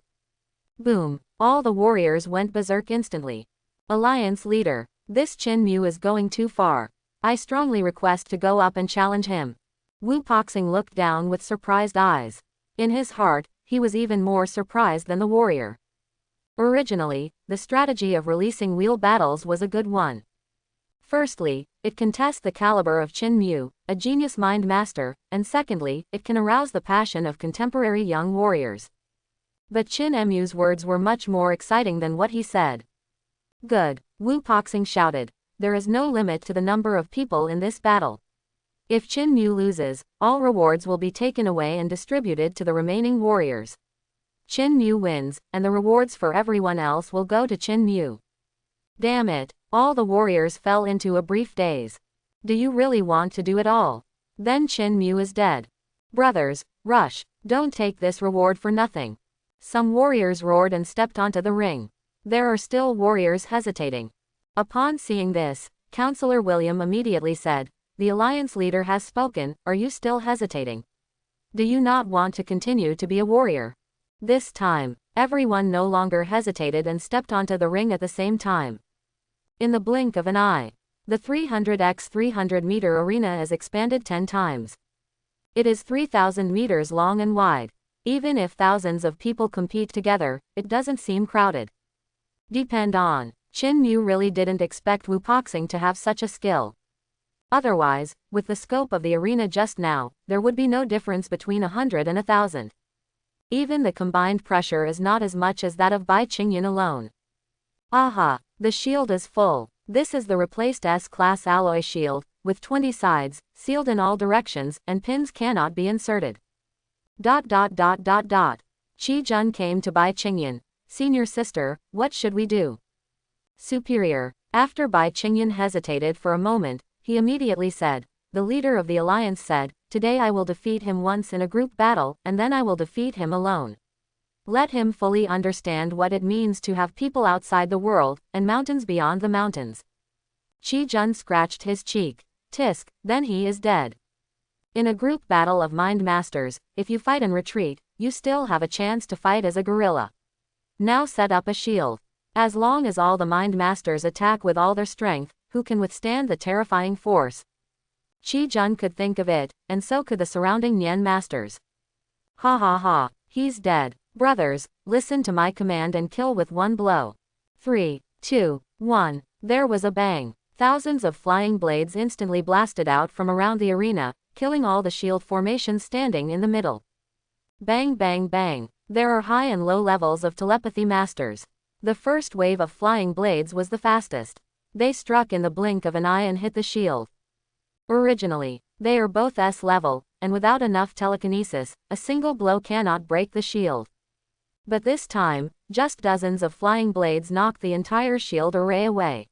Boom. All the warriors went berserk instantly. Alliance leader. This Qin Mu is going too far. I strongly request to go up and challenge him. Wu Boxing looked down with surprised eyes. In his heart, he was even more surprised than the warrior. Originally, the strategy of releasing wheel battles was a good one. Firstly, it can test the caliber of Qin Mu, a genius mind master, and secondly, it can arouse the passion of contemporary young warriors. But Qin Mu's words were much more exciting than what he said. Good, Wu Boxing shouted. There is no limit to the number of people in this battle. If Qin Mu loses, all rewards will be taken away and distributed to the remaining warriors. Qin Mu wins, and the rewards for everyone else will go to Qin Mu. Damn it, all the warriors fell into a brief daze. Do you really want to do it all? Then Qin Mu is dead. Brothers, rush, don't take this reward for nothing. Some warriors roared and stepped onto the ring. There are still warriors hesitating. Upon seeing this, Counselor William immediately said, the alliance leader has spoken, are you still hesitating? Do you not want to continue to be a warrior? This time, everyone no longer hesitated and stepped onto the ring at the same time. In the blink of an eye, the 300x 300 meter arena is expanded 10 times. It is 3,000 meters long and wide. Even if thousands of people compete together, it doesn't seem crowded. Depend on. Qin Mu really didn't expect Wu Boxing to have such a skill. Otherwise, with the scope of the arena just now, there would be no difference between 100 and 1,000. Even the combined pressure is not as much as that of Bai Qingyan alone. Aha, the shield is full. This is the replaced S-class alloy shield, with 20 sides, sealed in all directions, and pins cannot be inserted. Qi Jun came to Bai Qingyan. Senior sister, what should we do? Superior. After Bai Qingyan hesitated for a moment, he immediately said, the leader of the alliance said, today I will defeat him once in a group battle, and then I will defeat him alone. Let him fully understand what it means to have people outside the world, and mountains beyond the mountains. Qi Jun scratched his cheek. Tisk, then he is dead. In a group battle of mind masters, if you fight and retreat, you still have a chance to fight as a guerrilla. Now set up a shield. As long as all the mind masters attack with all their strength, who can withstand the terrifying force? Qi Jun could think of it, and so could the surrounding Nian masters. Ha ha ha, he's dead. Brothers, listen to my command and kill with one blow. 3, 2, 1. There was a bang. Thousands of flying blades instantly blasted out from around the arena, killing all the shield formations standing in the middle. Bang bang bang. There are high and low levels of telepathy masters. The first wave of flying blades was the fastest. They struck in the blink of an eye and hit the shield. Originally, they are both S level, and without enough telekinesis, a single blow cannot break the shield. But this time, just dozens of flying blades knocked the entire shield array away.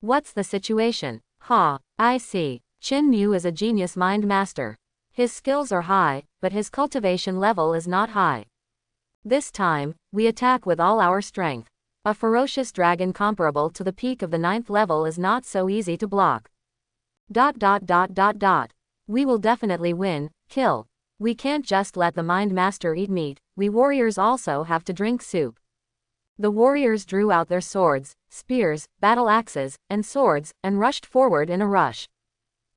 What's the situation? Ha, I see. Chin Mu is a genius mind master. His skills are high, but his cultivation level is not high. This time, we attack with all our strength. A ferocious dragon comparable to the peak of the 9th level is not so easy to block. ... We will definitely win, kill. We can't just let the mind master eat meat, we warriors also have to drink soup. The warriors drew out their swords, spears, battle axes, and swords, and rushed forward in a rush.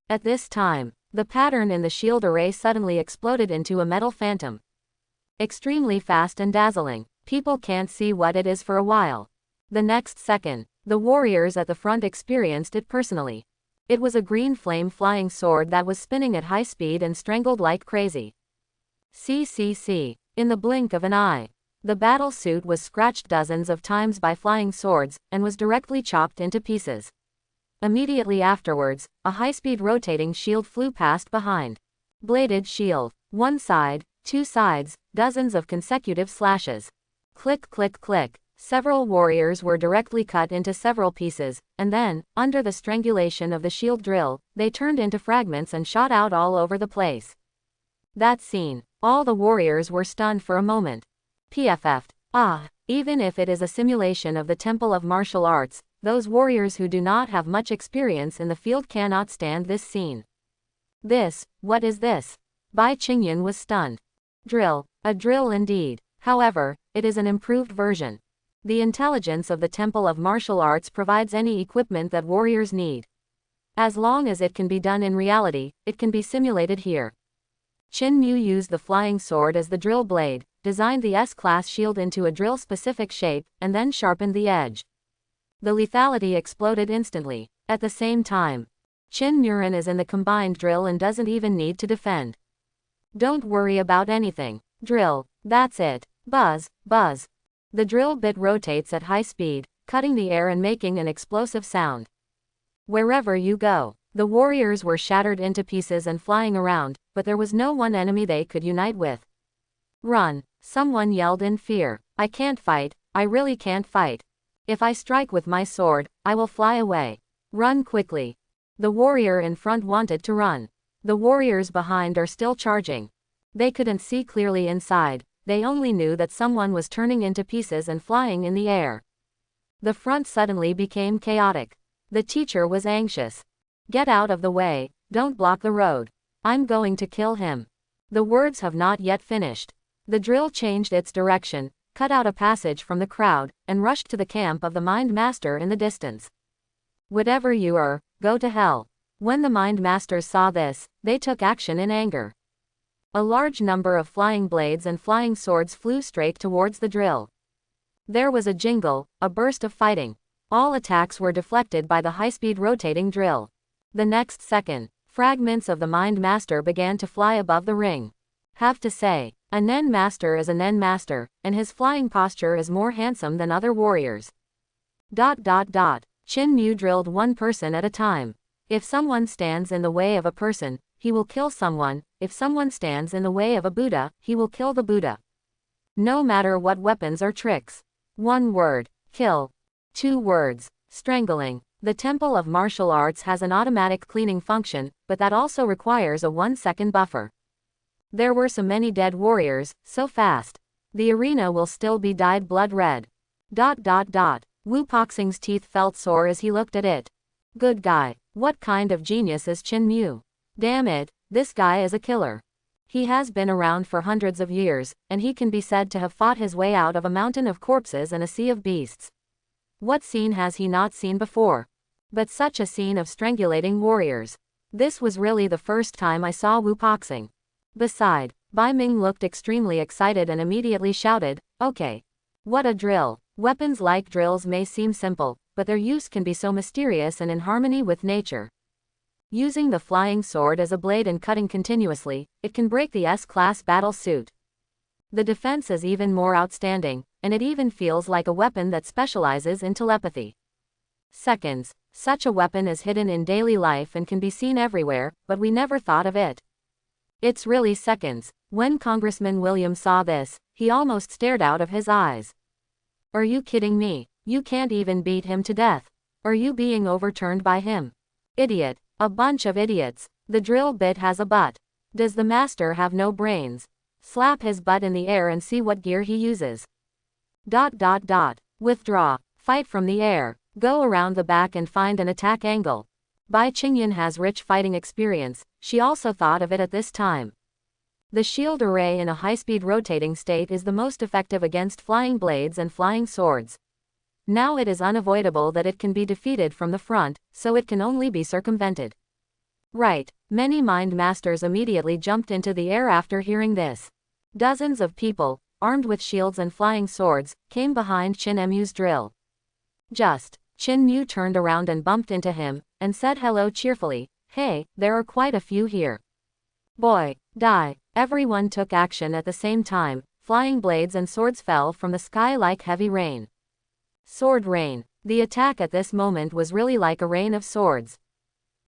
At this time, the pattern in the shield array suddenly exploded into a metal phantom. Extremely fast and dazzling, people can't see what it is for a while. The next second, the warriors at the front experienced it personally. It was a green flame flying sword that was spinning at high speed and strangled like crazy. In the blink of an eye, the battle suit was scratched dozens of times by flying swords, and was directly chopped into pieces. Immediately afterwards, a high-speed rotating shield flew past behind. Bladed shield. One side, two sides, dozens of consecutive slashes. Click click click. Several warriors were directly cut into several pieces, and then, under the strangulation of the shield drill, they turned into fragments and shot out all over the place. That scene. All the warriors were stunned for a moment. PFF'd. Even if it is a simulation of the Temple of Martial Arts, those warriors who do not have much experience in the field cannot stand this scene. What is this? Bai Qingyan was stunned. Drill. A drill indeed. However, it is an improved version. The intelligence of the Temple of Martial Arts provides any equipment that warriors need. As long as it can be done in reality, it can be simulated here. Chin Mu used the flying sword as the drill blade, designed the S-class shield into a drill-specific shape, and then sharpened the edge. The lethality exploded instantly. At the same time, Chin Murin is in the combined drill and doesn't even need to defend. Don't worry about anything. Drill. That's it. Buzz, buzz. The drill bit rotates at high speed, cutting the air and making an explosive sound. Wherever you go, the warriors were shattered into pieces and flying around, but there was no one enemy they could unite with. Run, someone yelled in fear. I can't fight, I really can't fight. If I strike with my sword, I will fly away. Run quickly. The warrior in front wanted to run. The warriors behind are still charging. They couldn't see clearly inside. They only knew that someone was turning into pieces and flying in the air. The front suddenly became chaotic. The teacher was anxious. Get out of the way, don't block the road. I'm going to kill him. The words have not yet finished. The drill changed its direction, cut out a passage from the crowd, and rushed to the camp of the Mind Master in the distance. Whatever you are, go to hell. When the Mind Masters saw this, they took action in anger. A large number of flying blades and flying swords flew straight towards the drill. There was a jingle, a burst of fighting. All attacks were deflected by the high-speed rotating drill. The next second, fragments of the Mind Master began to fly above the ring. Have to say, a Nen Master is a Nen Master, and his flying posture is more handsome than other warriors. Chin Mu drilled one person at a time. If someone stands in the way of a person, he will kill someone. If someone stands in the way of a Buddha, he will kill the Buddha. No matter what weapons or tricks. 1 word, kill. 2 words, strangling. The Temple of Martial Arts has an automatic cleaning function, but that also requires a 1-second buffer. There were so many dead warriors, so fast. The arena will still be dyed blood red. Wu Poxing's teeth felt sore as he looked at it. Good guy. What kind of genius is Chin Mu? Damn it, this guy is a killer. He has been around for hundreds of years, and he can be said to have fought his way out of a mountain of corpses and a sea of beasts. What scene has he not seen before? But such a scene of strangulating warriors. This was really the first time I saw Wu Poxing. Beside, Bai Ming looked extremely excited and immediately shouted, okay. What a drill. Weapons like drills may seem simple, but their use can be so mysterious and in harmony with nature. Using the flying sword as a blade and cutting continuously, it can break the S-class battle suit. The defense is even more outstanding, and it even feels like a weapon that specializes in telepathy. Seconds. Such a weapon is hidden in daily life and can be seen everywhere, but we never thought of it. It's really seconds. When Congressman William saw this, he almost stared out of his eyes. Are you kidding me? You can't even beat him to death. Are you being overturned by him? Idiot. A bunch of idiots. The drill bit has a butt. Does the master have no brains? Slap his butt in the air and see what gear he uses. ... Withdraw. Fight from the air. Go around the back and find an attack angle. Bai Qingyan has rich fighting experience, she also thought of it at this time. The shield array in a high-speed rotating state is the most effective against flying blades and flying swords. Now it is unavoidable that it can be defeated from the front, so it can only be circumvented. Right. Many mind masters immediately jumped into the air after hearing this. Dozens of people, armed with shields and flying swords, came behind Qin Mu's drill. Qin Mu turned around and bumped into him, and said hello cheerfully. Hey, there are quite a few here. Boy, die. Everyone took action at the same time, flying blades and swords fell from the sky like heavy rain. Sword rain. The attack at this moment was really like a rain of swords.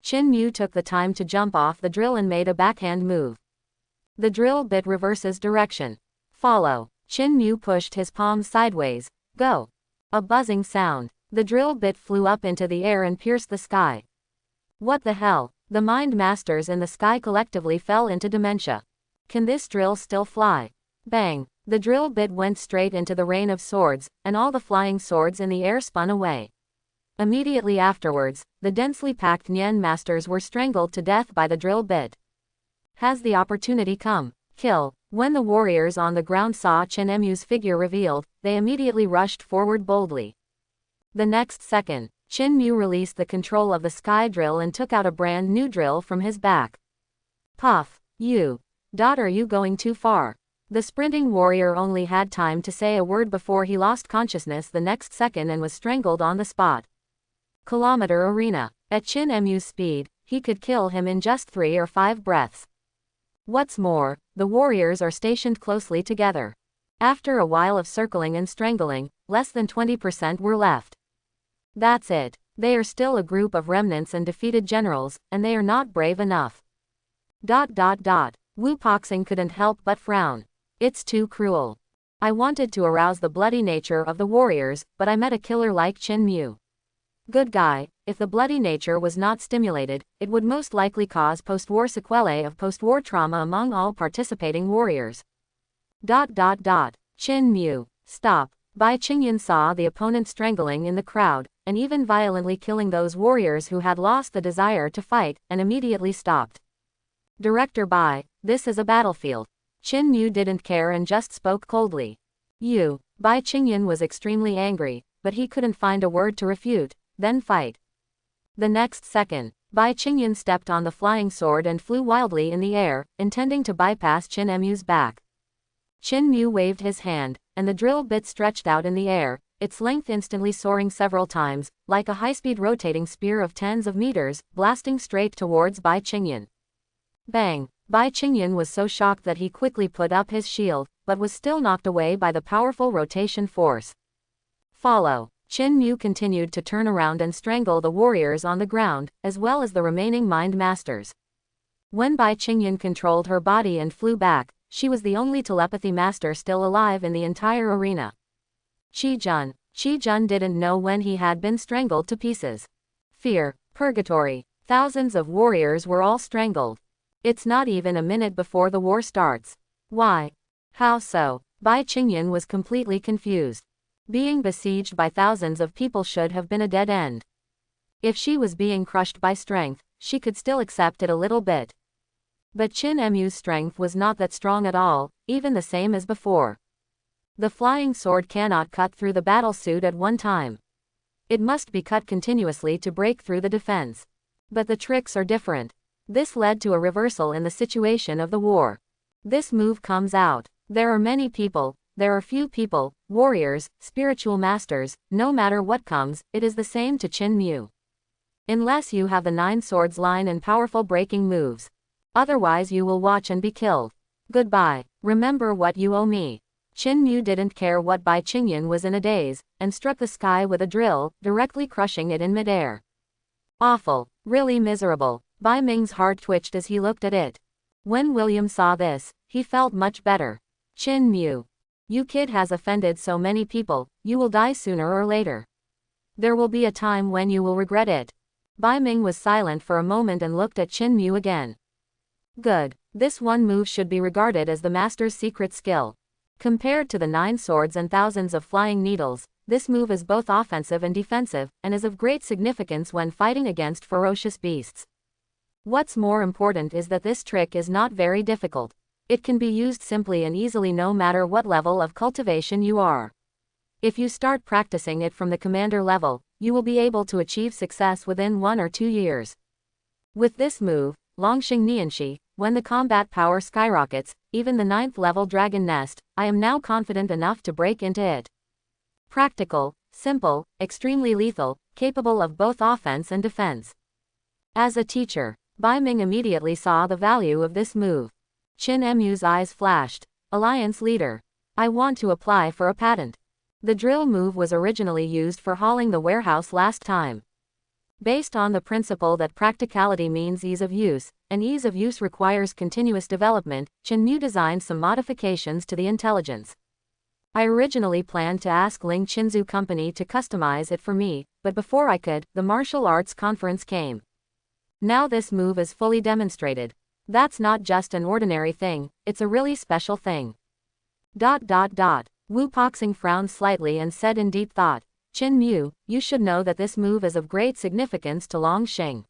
Qin Mu took the time to jump off the drill and made a backhand move. The drill bit reverses direction. Follow. Qin Mu pushed his palms sideways. Go. A buzzing sound. The drill bit flew up into the air and pierced the sky. What the hell? The mind masters in the sky collectively fell into dementia. Can this drill still fly? Bang. The drill bit went straight into the rain of swords, and all the flying swords in the air spun away. Immediately afterwards, the densely packed Nian masters were strangled to death by the drill bit. Has the opportunity come? Kill. When the warriors on the ground saw Qin Mu's figure revealed, they immediately rushed forward boldly. The next second, Qin Mu released the control of the sky drill and took out a brand new drill from his back. Puff. You. Are you going too far? The sprinting warrior only had time to say a word before he lost consciousness the next second and was strangled on the spot. Kilometer arena. At Qin Mu's speed, he could kill him in just 3 or 5 breaths. What's more, the warriors are stationed closely together. After a while of circling and strangling, less than 20% were left. That's it. They are still a group of remnants and defeated generals, and they are not brave enough. Wu Poxing couldn't help but frown. It's too cruel. I wanted to arouse the bloody nature of the warriors, but I met a killer like Qin Mu. Good guy. If the bloody nature was not stimulated, it would most likely cause post-war sequelae of post-war trauma among all participating warriors. Qin Mu. Stop. Bai Qingyan saw the opponent strangling in the crowd, and even violently killing those warriors who had lost the desire to fight, and immediately stopped. Director Bai, this is a battlefield. Qin Mu didn't care and just spoke coldly. You. Bai Qingyan was extremely angry, but he couldn't find a word to refute. Then fight. The next second, Bai Qingyan stepped on the flying sword and flew wildly in the air, intending to bypass Qin Mu's back. Qin Mu waved his hand, and the drill bit stretched out in the air, its length instantly soaring several times, like a high-speed rotating spear of tens of meters, blasting straight towards Bai Qingyan. Bang! Bai Qingyan was so shocked that he quickly put up his shield, but was still knocked away by the powerful rotation force. Follow. Qin Mu continued to turn around and strangle the warriors on the ground, as well as the remaining mind masters. When Bai Qingyan controlled her body and flew back, she was the only telepathy master still alive in the entire arena. Qi Jun didn't know when he had been strangled to pieces. Fear, purgatory. Thousands of warriors were all strangled. It's not even a minute before the war starts. Why? How so? Bai Qingyan was completely confused. Being besieged by thousands of people should have been a dead end. If she was being crushed by strength, she could still accept it a little bit. But Qin Mu's strength was not that strong at all, even the same as before. The flying sword cannot cut through the battlesuit at one time. It must be cut continuously to break through the defense. But the tricks are different. This led to a reversal in the situation of the war. This move comes out. There are many people, there are few people, warriors, spiritual masters, no matter what comes, it is the same to Qin Mu. Unless you have the 9 swords line and powerful breaking moves. Otherwise you will watch and be killed. Goodbye. Remember what you owe me. Qin Mu didn't care what Bai Qingyan was in a daze, and struck the sky with a drill, directly crushing it in midair. Awful. Really miserable. Bai Ming's heart twitched as he looked at it. When William saw this, he felt much better. Qin Mu. You kid has offended so many people, you will die sooner or later. There will be a time when you will regret it. Bai Ming was silent for a moment and looked at Qin Mu again. Good. This one move should be regarded as the master's secret skill. Compared to the 9 swords and thousands of flying needles, this move is both offensive and defensive, and is of great significance when fighting against ferocious beasts. What's more important is that this trick is not very difficult. It can be used simply and easily no matter what level of cultivation you are. If you start practicing it from the commander level, you will be able to achieve success within 1 or 2 years. With this move, Longxing Nianxi, when the combat power skyrockets, even the 9th level dragon nest, I am now confident enough to break into it. Practical, simple, extremely lethal, capable of both offense and defense. As a teacher, Bai Ming immediately saw the value of this move. Qin Mu's eyes flashed. Alliance leader. I want to apply for a patent. The drill move was originally used for hauling the warehouse last time. Based on the principle that practicality means ease of use, and ease of use requires continuous development, Qin Mu designed some modifications to the intelligence. I originally planned to ask Ling Qinzu Company to customize it for me, but before I could, the martial arts conference came. Now this move is fully demonstrated. That's not just an ordinary thing, it's a really special thing. Wu Poxing frowned slightly and said in deep thought, Qin Mu, you should know that this move is of great significance to Longxing.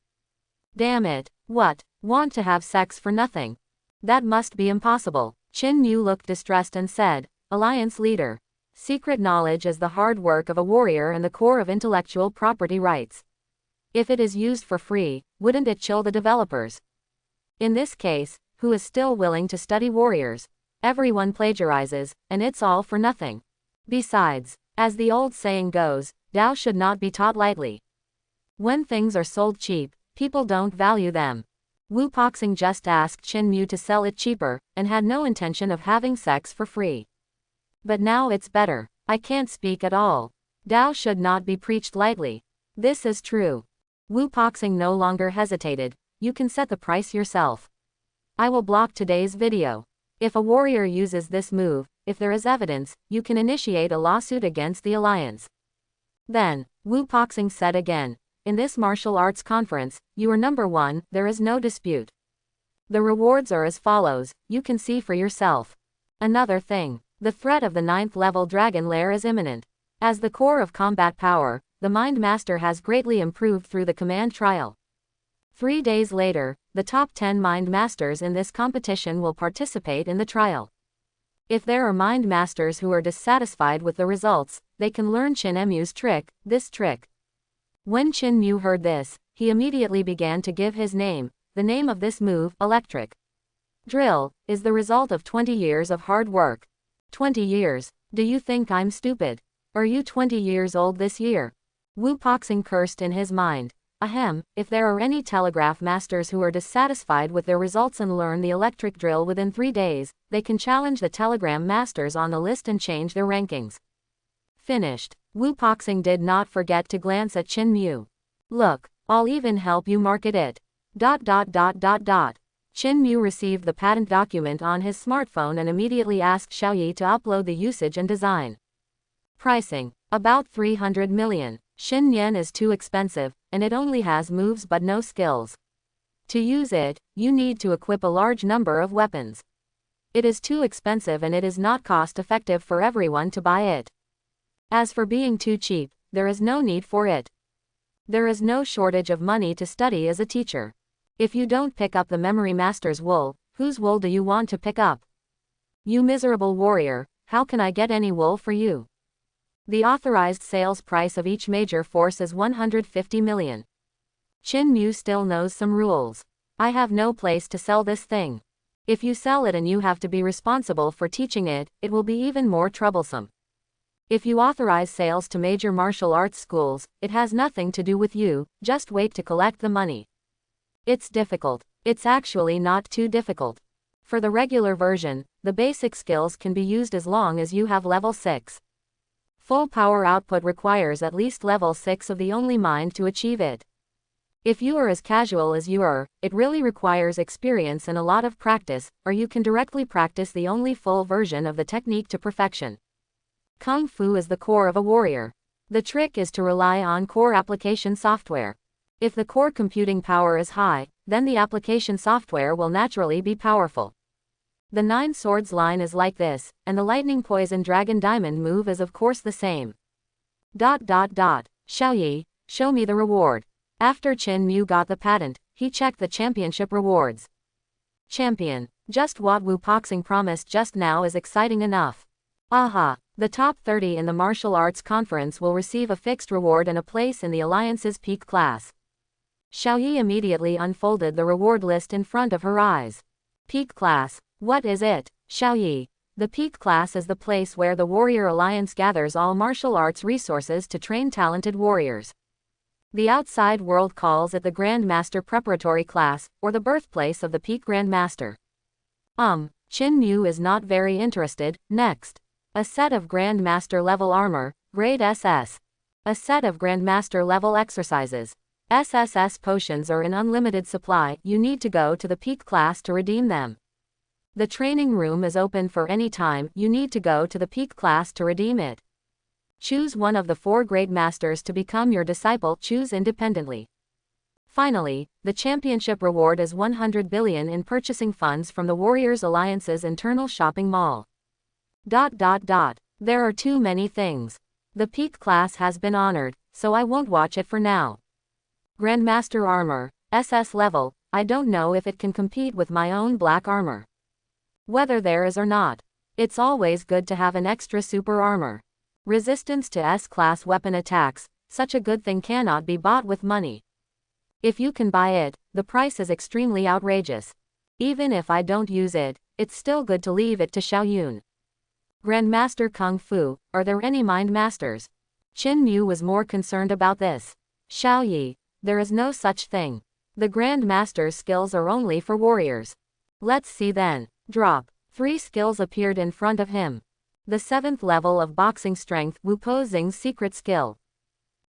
Damn it, what, want to have sex for nothing? That must be impossible. Qin Mu looked distressed and said, Alliance leader. Secret knowledge is the hard work of a warrior and the core of intellectual property rights. If it is used for free, wouldn't it chill the developers? In this case, who is still willing to study warriors? Everyone plagiarizes, and it's all for nothing. Besides, as the old saying goes, Tao should not be taught lightly. When things are sold cheap, people don't value them. Wu Poxing just asked Qin Mu to sell it cheaper, and had no intention of having sex for free. But now it's better. I can't speak at all. Tao should not be preached lightly. This is true. Wu Poxing no longer hesitated. You can set the price yourself. I will block today's video. If a warrior uses this move, if there is evidence, you can initiate a lawsuit against the alliance. Then, Wu Poxing said again, in this martial arts conference, you are number 1, there is no dispute. The rewards are as follows, you can see for yourself. Another thing, the threat of the 9th level dragon lair is imminent. As the core of combat power, the Mind Master has greatly improved through the command trial. 3 days later, the top 10 Mind Masters in this competition will participate in the trial. If there are Mind Masters who are dissatisfied with the results, they can learn Qin Mu's trick, this trick. When Qin Mu heard this, he immediately began to give his name. The name of this move, electric drill, is the result of 20 years of hard work. 20 years? Do you think I'm stupid? Are you 20 years old this year? Wu Poxing cursed in his mind. Ahem, if there are any telegraph masters who are dissatisfied with their results and learn the electric drill within 3 days, they can challenge the telegram masters on the list and change their rankings. Finished. Wu Poxing did not forget to glance at Qin Mu. Look, I'll even help you market it. Qin Mu received the patent document on his smartphone and immediately asked Xiaoyi to upload the usage and design. Pricing, about 300 million. Xin Yen is too expensive, and it only has moves but no skills. To use it, you need to equip a large number of weapons. It is too expensive and it is not cost-effective for everyone to buy it. As for being too cheap, there is no need for it. There is no shortage of money to study as a teacher. If you don't pick up the Memory Master's wool, whose wool do you want to pick up? You miserable warrior, how can I get any wool for you? The authorized sales price of each major force is 150 million. Qin Mu still knows some rules. I have no place to sell this thing. If you sell it and you have to be responsible for teaching it, it will be even more troublesome. If you authorize sales to major martial arts schools, it has nothing to do with you, just wait to collect the money. It's difficult. It's actually not too difficult. For the regular version, the basic skills can be used as long as you have level 6. Full power output requires at least level 6 of the only mind to achieve it. If you are as casual as you are, it really requires experience and a lot of practice, or you can directly practice the only full version of the technique to perfection. Kung Fu is the core of a warrior. The trick is to rely on core application software. If the core computing power is high, then the application software will naturally be powerful. The 9 Swords line is like this, and the Lightning Poison Dragon Diamond move is of course the same. Xiaoyi, show me the reward. After Qin Mu got the patent, he checked the championship rewards. Champion, just what Wu Boxing promised just now is exciting enough. Aha, the top 30 in the martial arts conference will receive a fixed reward and a place in the Alliance's peak class. Xiaoyi immediately unfolded the reward list in front of her eyes. Peak class, what is it, Xiaoyi? The peak class is the place where the Warrior Alliance gathers all martial arts resources to train talented warriors. The outside world calls it the Grandmaster Preparatory Class, or the birthplace of the peak Grandmaster. Qin Mu is not very interested. Next. A set of Grandmaster level armor, grade SS. A set of Grandmaster level exercises. SSS potions are in unlimited supply, you need to go to the peak class to redeem them. The training room is open for any time, you need to go to the peak class to redeem it. Choose one of the 4 grade masters to become your disciple, choose independently. Finally, the championship reward is 100 billion in purchasing funds from the Warriors Alliance's internal shopping mall. There are too many things. The peak class has been honored, so I won't watch it for now. Grandmaster armor, SS level, I don't know if it can compete with my own black armor. Whether there is or not, it's always good to have an extra super armor. Resistance to S-class weapon attacks, such a good thing cannot be bought with money. If you can buy it, the price is extremely outrageous. Even if I don't use it, it's still good to leave it to Xiaoyun. Grandmaster Kung Fu, are there any mind masters? Qin Mu was more concerned about this. Xiaoyi, there is no such thing. The Grandmaster's skills are only for warriors. Let's see then. Drop. 3 skills appeared in front of him. The 7th level of boxing strength, Wu Pozing's secret skill.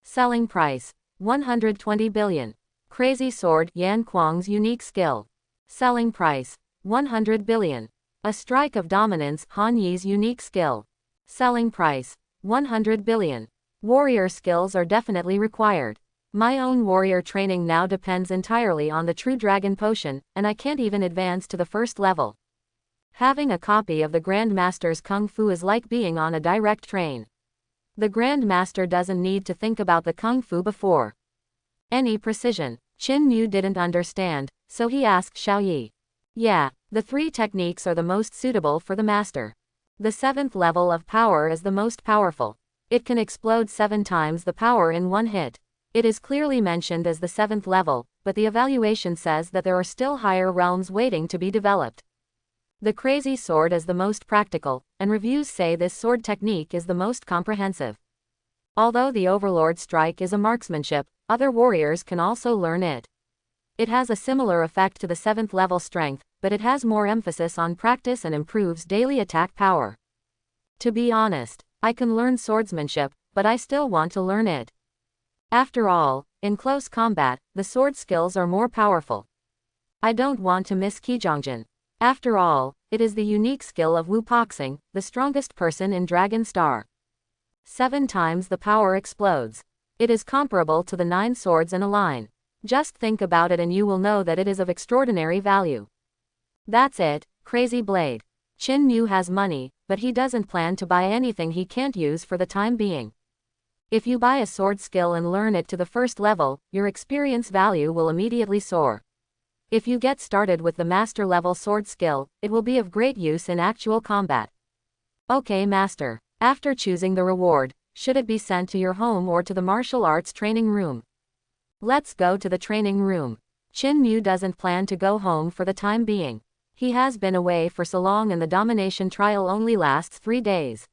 Selling price, 120 billion. Crazy sword, Yan Kuang's unique skill. Selling price, 100 billion. A strike of dominance, Han Yi's unique skill. Selling price, 100 billion. Warrior skills are definitely required. My own warrior training now depends entirely on the True Dragon Potion, and I can't even advance to the 1st level. Having a copy of the Grandmaster's Kung Fu is like being on a direct train. The Grandmaster doesn't need to think about the Kung Fu before any precision. Qin Mu didn't understand, so he asked Xiaoyi. Yeah, the 3 techniques are the most suitable for the master. The 7th level of power is the most powerful. It can explode 7 times the power in one hit. It is clearly mentioned as the 7th level, but the evaluation says that there are still higher realms waiting to be developed. The crazy sword is the most practical, and reviews say this sword technique is the most comprehensive. Although the Overlord strike is a marksmanship, other warriors can also learn it. It has a similar effect to the 7th level strength, but it has more emphasis on practice and improves daily attack power. To be honest, I can learn swordsmanship, but I still want to learn it. After all, in close combat, the sword skills are more powerful. I don't want to miss Qijongjin. After all, it is the unique skill of Wu Boxing, the strongest person in Dragon Star. 7 times the power explodes. It is comparable to the 9 swords in a line. Just think about it and you will know that it is of extraordinary value. That's it, Crazy Blade. Qin Mu has money, but he doesn't plan to buy anything he can't use for the time being. If you buy a sword skill and learn it to the 1st level, your experience value will immediately soar. If you get started with the master level sword skill, it will be of great use in actual combat. Okay, master. After choosing the reward, should it be sent to your home or to the martial arts training room? Let's go to the training room. Qin Mu doesn't plan to go home for the time being. He has been away for so long and the domination trial only lasts 3 days.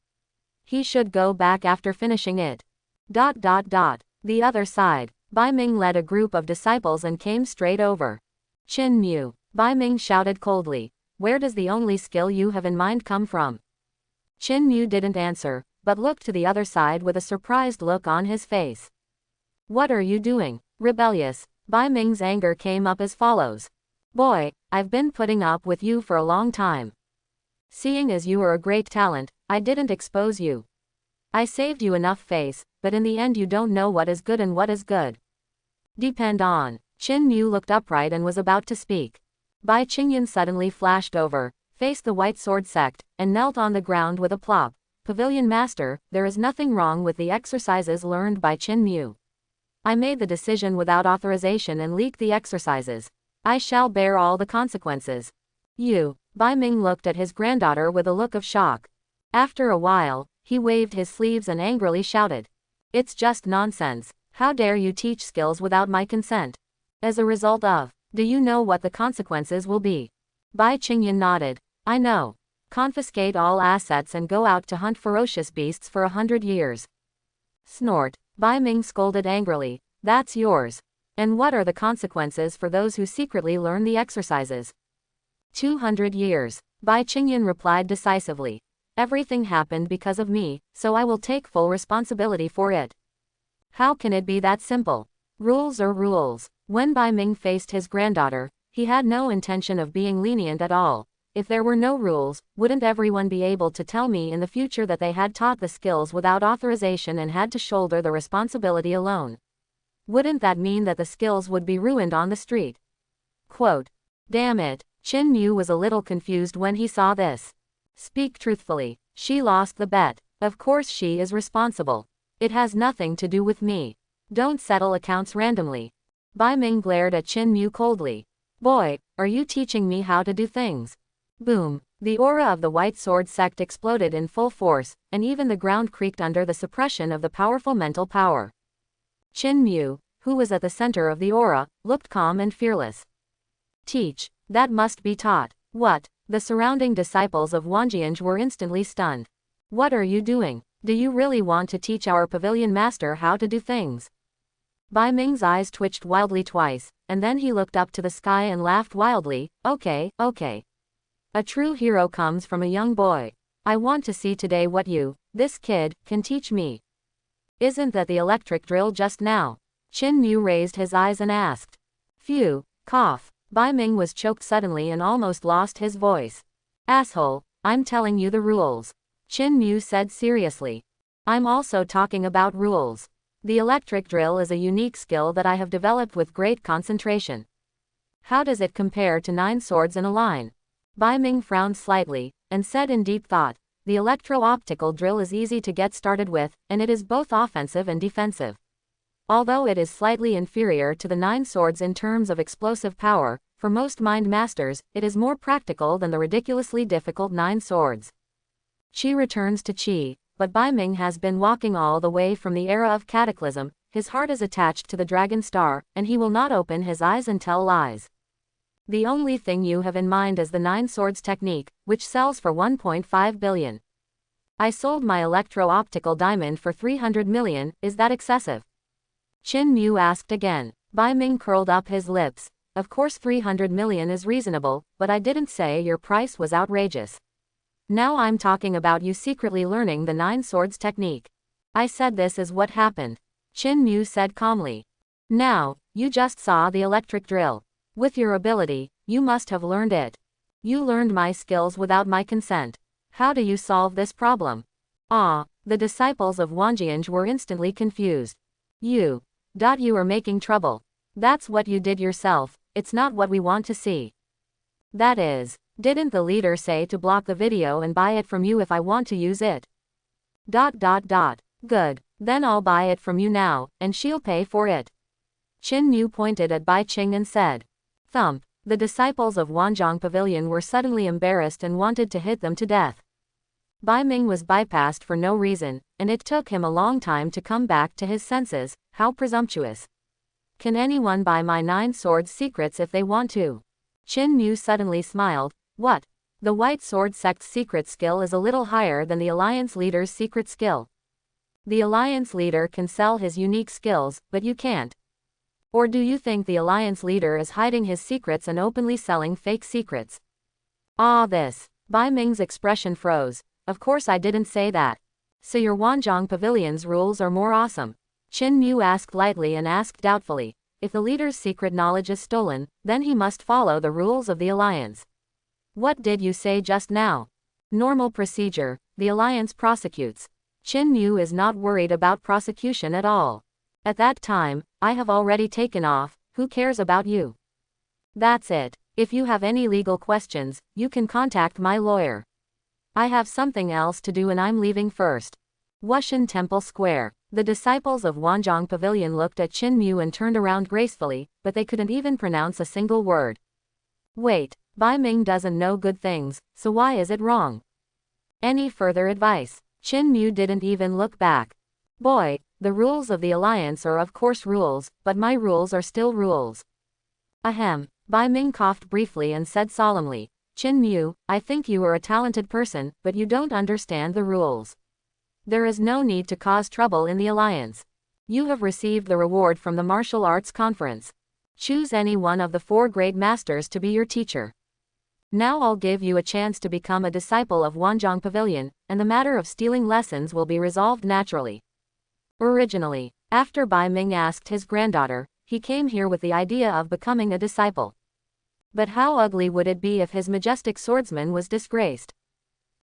He should go back after finishing it. The other side. Bai Ming led a group of disciples and came straight over. Qin Mu. Bai Ming shouted coldly. Where does the only skill you have in mind come from? Qin Mu didn't answer, but looked to the other side with a surprised look on his face. What are you doing? Rebellious. Bai Ming's anger came up as follows. Boy, I've been putting up with you for a long time. Seeing as you are a great talent, I didn't expose you. I saved you enough face, but in the end you don't know what is good and what is good. Depend on. Qin Mu looked upright and was about to speak. Bai Qingyan suddenly flashed over, faced the White Sword sect, and knelt on the ground with a plop. Pavilion Master, there is nothing wrong with the exercises learned by Qin Mu. I made the decision without authorization and leaked the exercises. I shall bear all the consequences. You. Bai Ming looked at his granddaughter with a look of shock. After a while, he waved his sleeves and angrily shouted. It's just nonsense. How dare you teach skills without my consent? As a result of, do you know what the consequences will be? Bai Qingyan nodded. I know. Confiscate all assets and go out to hunt ferocious beasts for 100 years. Snort. Bai Ming scolded angrily. That's yours. And what are the consequences for those who secretly learn the exercises? 200 years. Bai Qingyan replied decisively. Everything happened because of me, so I will take full responsibility for it. How can it be that simple? Rules are rules. When Bai Ming faced his granddaughter, he had no intention of being lenient at all. If there were no rules, wouldn't everyone be able to tell me in the future that they had taught the skills without authorization and had to shoulder the responsibility alone? Wouldn't that mean that the skills would be ruined on the street? Quote. Damn it. Qin Mu was a little confused when he saw this. Speak truthfully. She lost the bet. Of course she is responsible. It has nothing to do with me. Don't settle accounts randomly. Bai Ming glared at Qin Mu coldly. Boy, are you teaching me how to do things? Boom. The aura of the White Sword sect exploded in full force, and even the ground creaked under the suppression of the powerful mental power. Qin Mu, who was at the center of the aura, looked calm and fearless. Teach. That must be taught. What? The surrounding disciples of Wanjianj were instantly stunned. What are you doing? Do you really want to teach our pavilion master how to do things? Bai Ming's eyes twitched wildly twice, and then he looked up to the sky and laughed wildly. Okay, okay. A true hero comes from a young boy. I want to see today what you, this kid, can teach me. Isn't that the electric drill just now? Qin Mu raised his eyes and asked. Phew, cough. Bai Ming was choked suddenly and almost lost his voice. Asshole, I'm telling you the rules. Qin Mu said seriously. I'm also talking about rules. The electric drill is a unique skill that I have developed with great concentration. How does it compare to 9 swords in a line? Bai Ming frowned slightly, and said in deep thought, the electro-optical drill is easy to get started with, and it is both offensive and defensive. Although it is slightly inferior to the 9 swords in terms of explosive power, for most mind masters, it is more practical than the ridiculously difficult 9 swords. Qi returns to Qi, but Bai Ming has been walking all the way from the era of Cataclysm, his heart is attached to the Dragon Star, and he will not open his eyes and tell lies. The only thing you have in mind is the 9 swords technique, which sells for 1.5 billion. I sold my electro-optical diamond for 300 million, is that excessive? Qin Mu asked again. Bai Ming curled up his lips. Of course 300 million is reasonable, but I didn't say your price was outrageous. Now I'm talking about you secretly learning the 9 swords technique. I said this is what happened. Qin Mu said calmly. Now, you just saw the electric drill. With your ability, you must have learned it. You learned my skills without my consent. How do you solve this problem? Ah, the disciples of Wanjianj were instantly confused. You are making trouble. That's what you did yourself, it's not what we want to see. That is, didn't the leader say to block the video and buy it from you if I want to use it? Good, then I'll buy it from you now, and she'll pay for it. Qin Mu pointed at Bai Qing and said. Thump. The disciples of Wanjiang Pavilion were suddenly embarrassed and wanted to hit them to death. Bai Ming was bypassed for no reason, and it took him a long time to come back to his senses. How presumptuous. Can anyone buy my 9 swords secrets if they want to? Qin Mu suddenly smiled. What? The White Sword sect's secret skill is a little higher than the Alliance leader's secret skill. The Alliance leader can sell his unique skills, but you can't. Or do you think the Alliance leader is hiding his secrets and openly selling fake secrets? Ah, this. Bai Ming's expression froze. Of course I didn't say that. So your Wanjiang Pavilion's rules are more awesome. Qin Mu asked lightly and asked doubtfully. If the leader's secret knowledge is stolen, then he must follow the rules of the Alliance. What did you say just now? Normal procedure, the Alliance prosecutes. Qin Mu is not worried about prosecution at all. At that time, I have already taken off, who cares about you? That's it. If you have any legal questions, you can contact my lawyer. I have something else to do and I'm leaving first. Wushan Temple Square. The disciples of Wanjiang Pavilion looked at Qin Mu and turned around gracefully, but they couldn't even pronounce a single word. Wait, Bai Ming doesn't know good things, so why is it wrong? Any further advice? Qin Mu didn't even look back. Boy, the rules of the alliance are of course rules, but my rules are still rules. Ahem. Bai Ming coughed briefly and said solemnly, Qin Mu, I think you are a talented person, but you don't understand the rules. There is no need to cause trouble in the alliance. You have received the reward from the martial arts conference. Choose any one of the 4 great masters to be your teacher. Now I'll give you a chance to become a disciple of Wanjiang Pavilion, and the matter of stealing lessons will be resolved naturally. Originally, after Bai Ming asked his granddaughter, he came here with the idea of becoming a disciple. But how ugly would it be if his majestic swordsman was disgraced?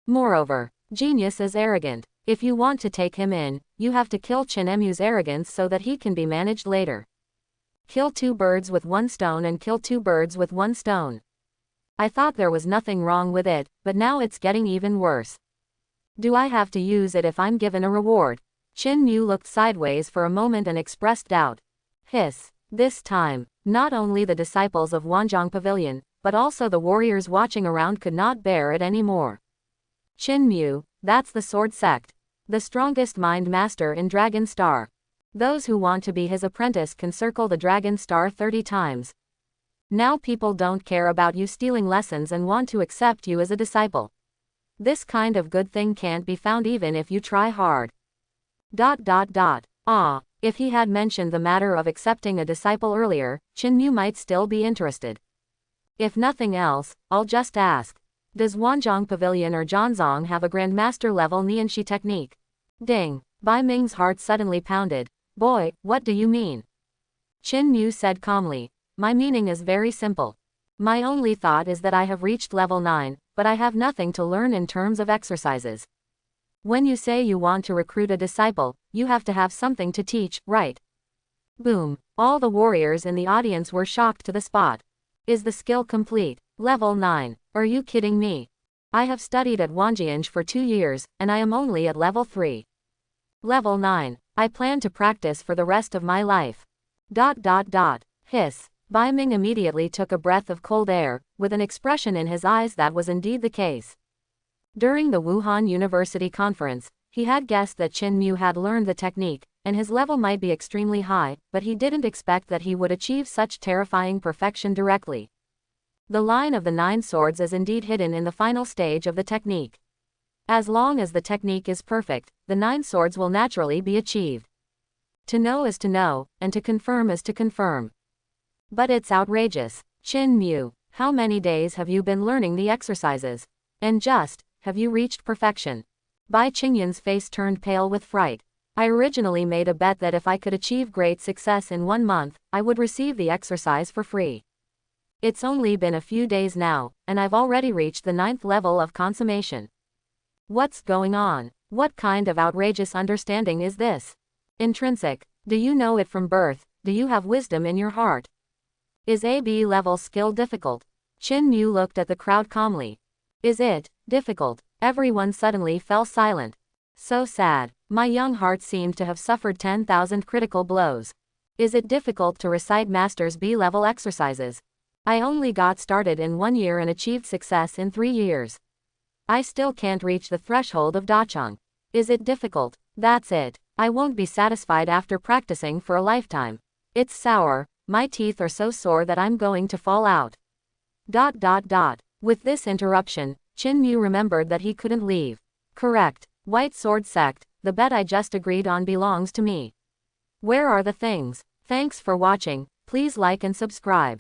Moreover, genius is arrogant. If you want to take him in, you have to kill Qin Mu's arrogance so that he can be managed later. Kill 2 birds with 1 stone and kill 2 birds with 1 stone. I thought there was nothing wrong with it, but now it's getting even worse. Do I have to use it if I'm given a reward? Qin Mu looked sideways for a moment and expressed doubt. Hiss. This time, not only the disciples of Wanjiang Pavilion, but also the warriors watching around could not bear it anymore. Qin Mu, that's the sword sect. The strongest mind master in Dragon Star. Those who want to be his apprentice can circle the Dragon Star 30 times. Now people don't care about you stealing lessons and want to accept you as a disciple. This kind of good thing can't be found even if you try hard. Ah, if he had mentioned the matter of accepting a disciple earlier, Qin Mu might still be interested. If nothing else, I'll just ask. Does Wanjiang Pavilion or Zhanzong have a Grandmaster level Nianxi technique? Ding. Bai Ming's heart suddenly pounded. Boy, what do you mean? Qin Mu said calmly. My meaning is very simple. My only thought is that I have reached level 9, but I have nothing to learn in terms of exercises. When you say you want to recruit a disciple, you have to have something to teach, right? Boom. All the warriors in the audience were shocked to the spot. Is the skill complete? Level 9. Are you kidding me? I have studied at Wanjiang for 2 years, and I am only at level 3. Level 9. I plan to practice for the rest of my life. Hiss. Bai Ming immediately took a breath of cold air, with an expression in his eyes that was indeed the case. During the Wuhan University conference, he had guessed that Qin Mu had learned the technique, and his level might be extremely high, but he didn't expect that he would achieve such terrifying perfection directly. The line of the 9 swords is indeed hidden in the final stage of the technique. As long as the technique is perfect, the 9 swords will naturally be achieved. To know is to know, and to confirm is to confirm. But it's outrageous. Qin Mu, how many days have you been learning the exercises? And have you reached perfection? Bai Qingyan's face turned pale with fright. I originally made a bet that if I could achieve great success in 1 month, I would receive the exercise for free. It's only been a few days now, and I've already reached the 9th level of consummation. What's going on? What kind of outrageous understanding is this? Intrinsic. Do you know it from birth? Do you have wisdom in your heart? Is AB level skill difficult? Qin Mu looked at the crowd calmly. Is it difficult? Everyone suddenly fell silent. So sad. My young heart seemed to have suffered 10,000 critical blows. Is it difficult to recite Master's B-level exercises? I only got started in 1 year and achieved success in 3 years. I still can't reach the threshold of Dacheng. Is it difficult? That's it. I won't be satisfied after practicing for a lifetime. It's sour. My teeth are so sore that I'm going to fall out. With this interruption, Qin Mu remembered that he couldn't leave. Correct. White Sword Sect, the bet I just agreed on belongs to me. Where are the things? Thanks for watching. Please like and subscribe.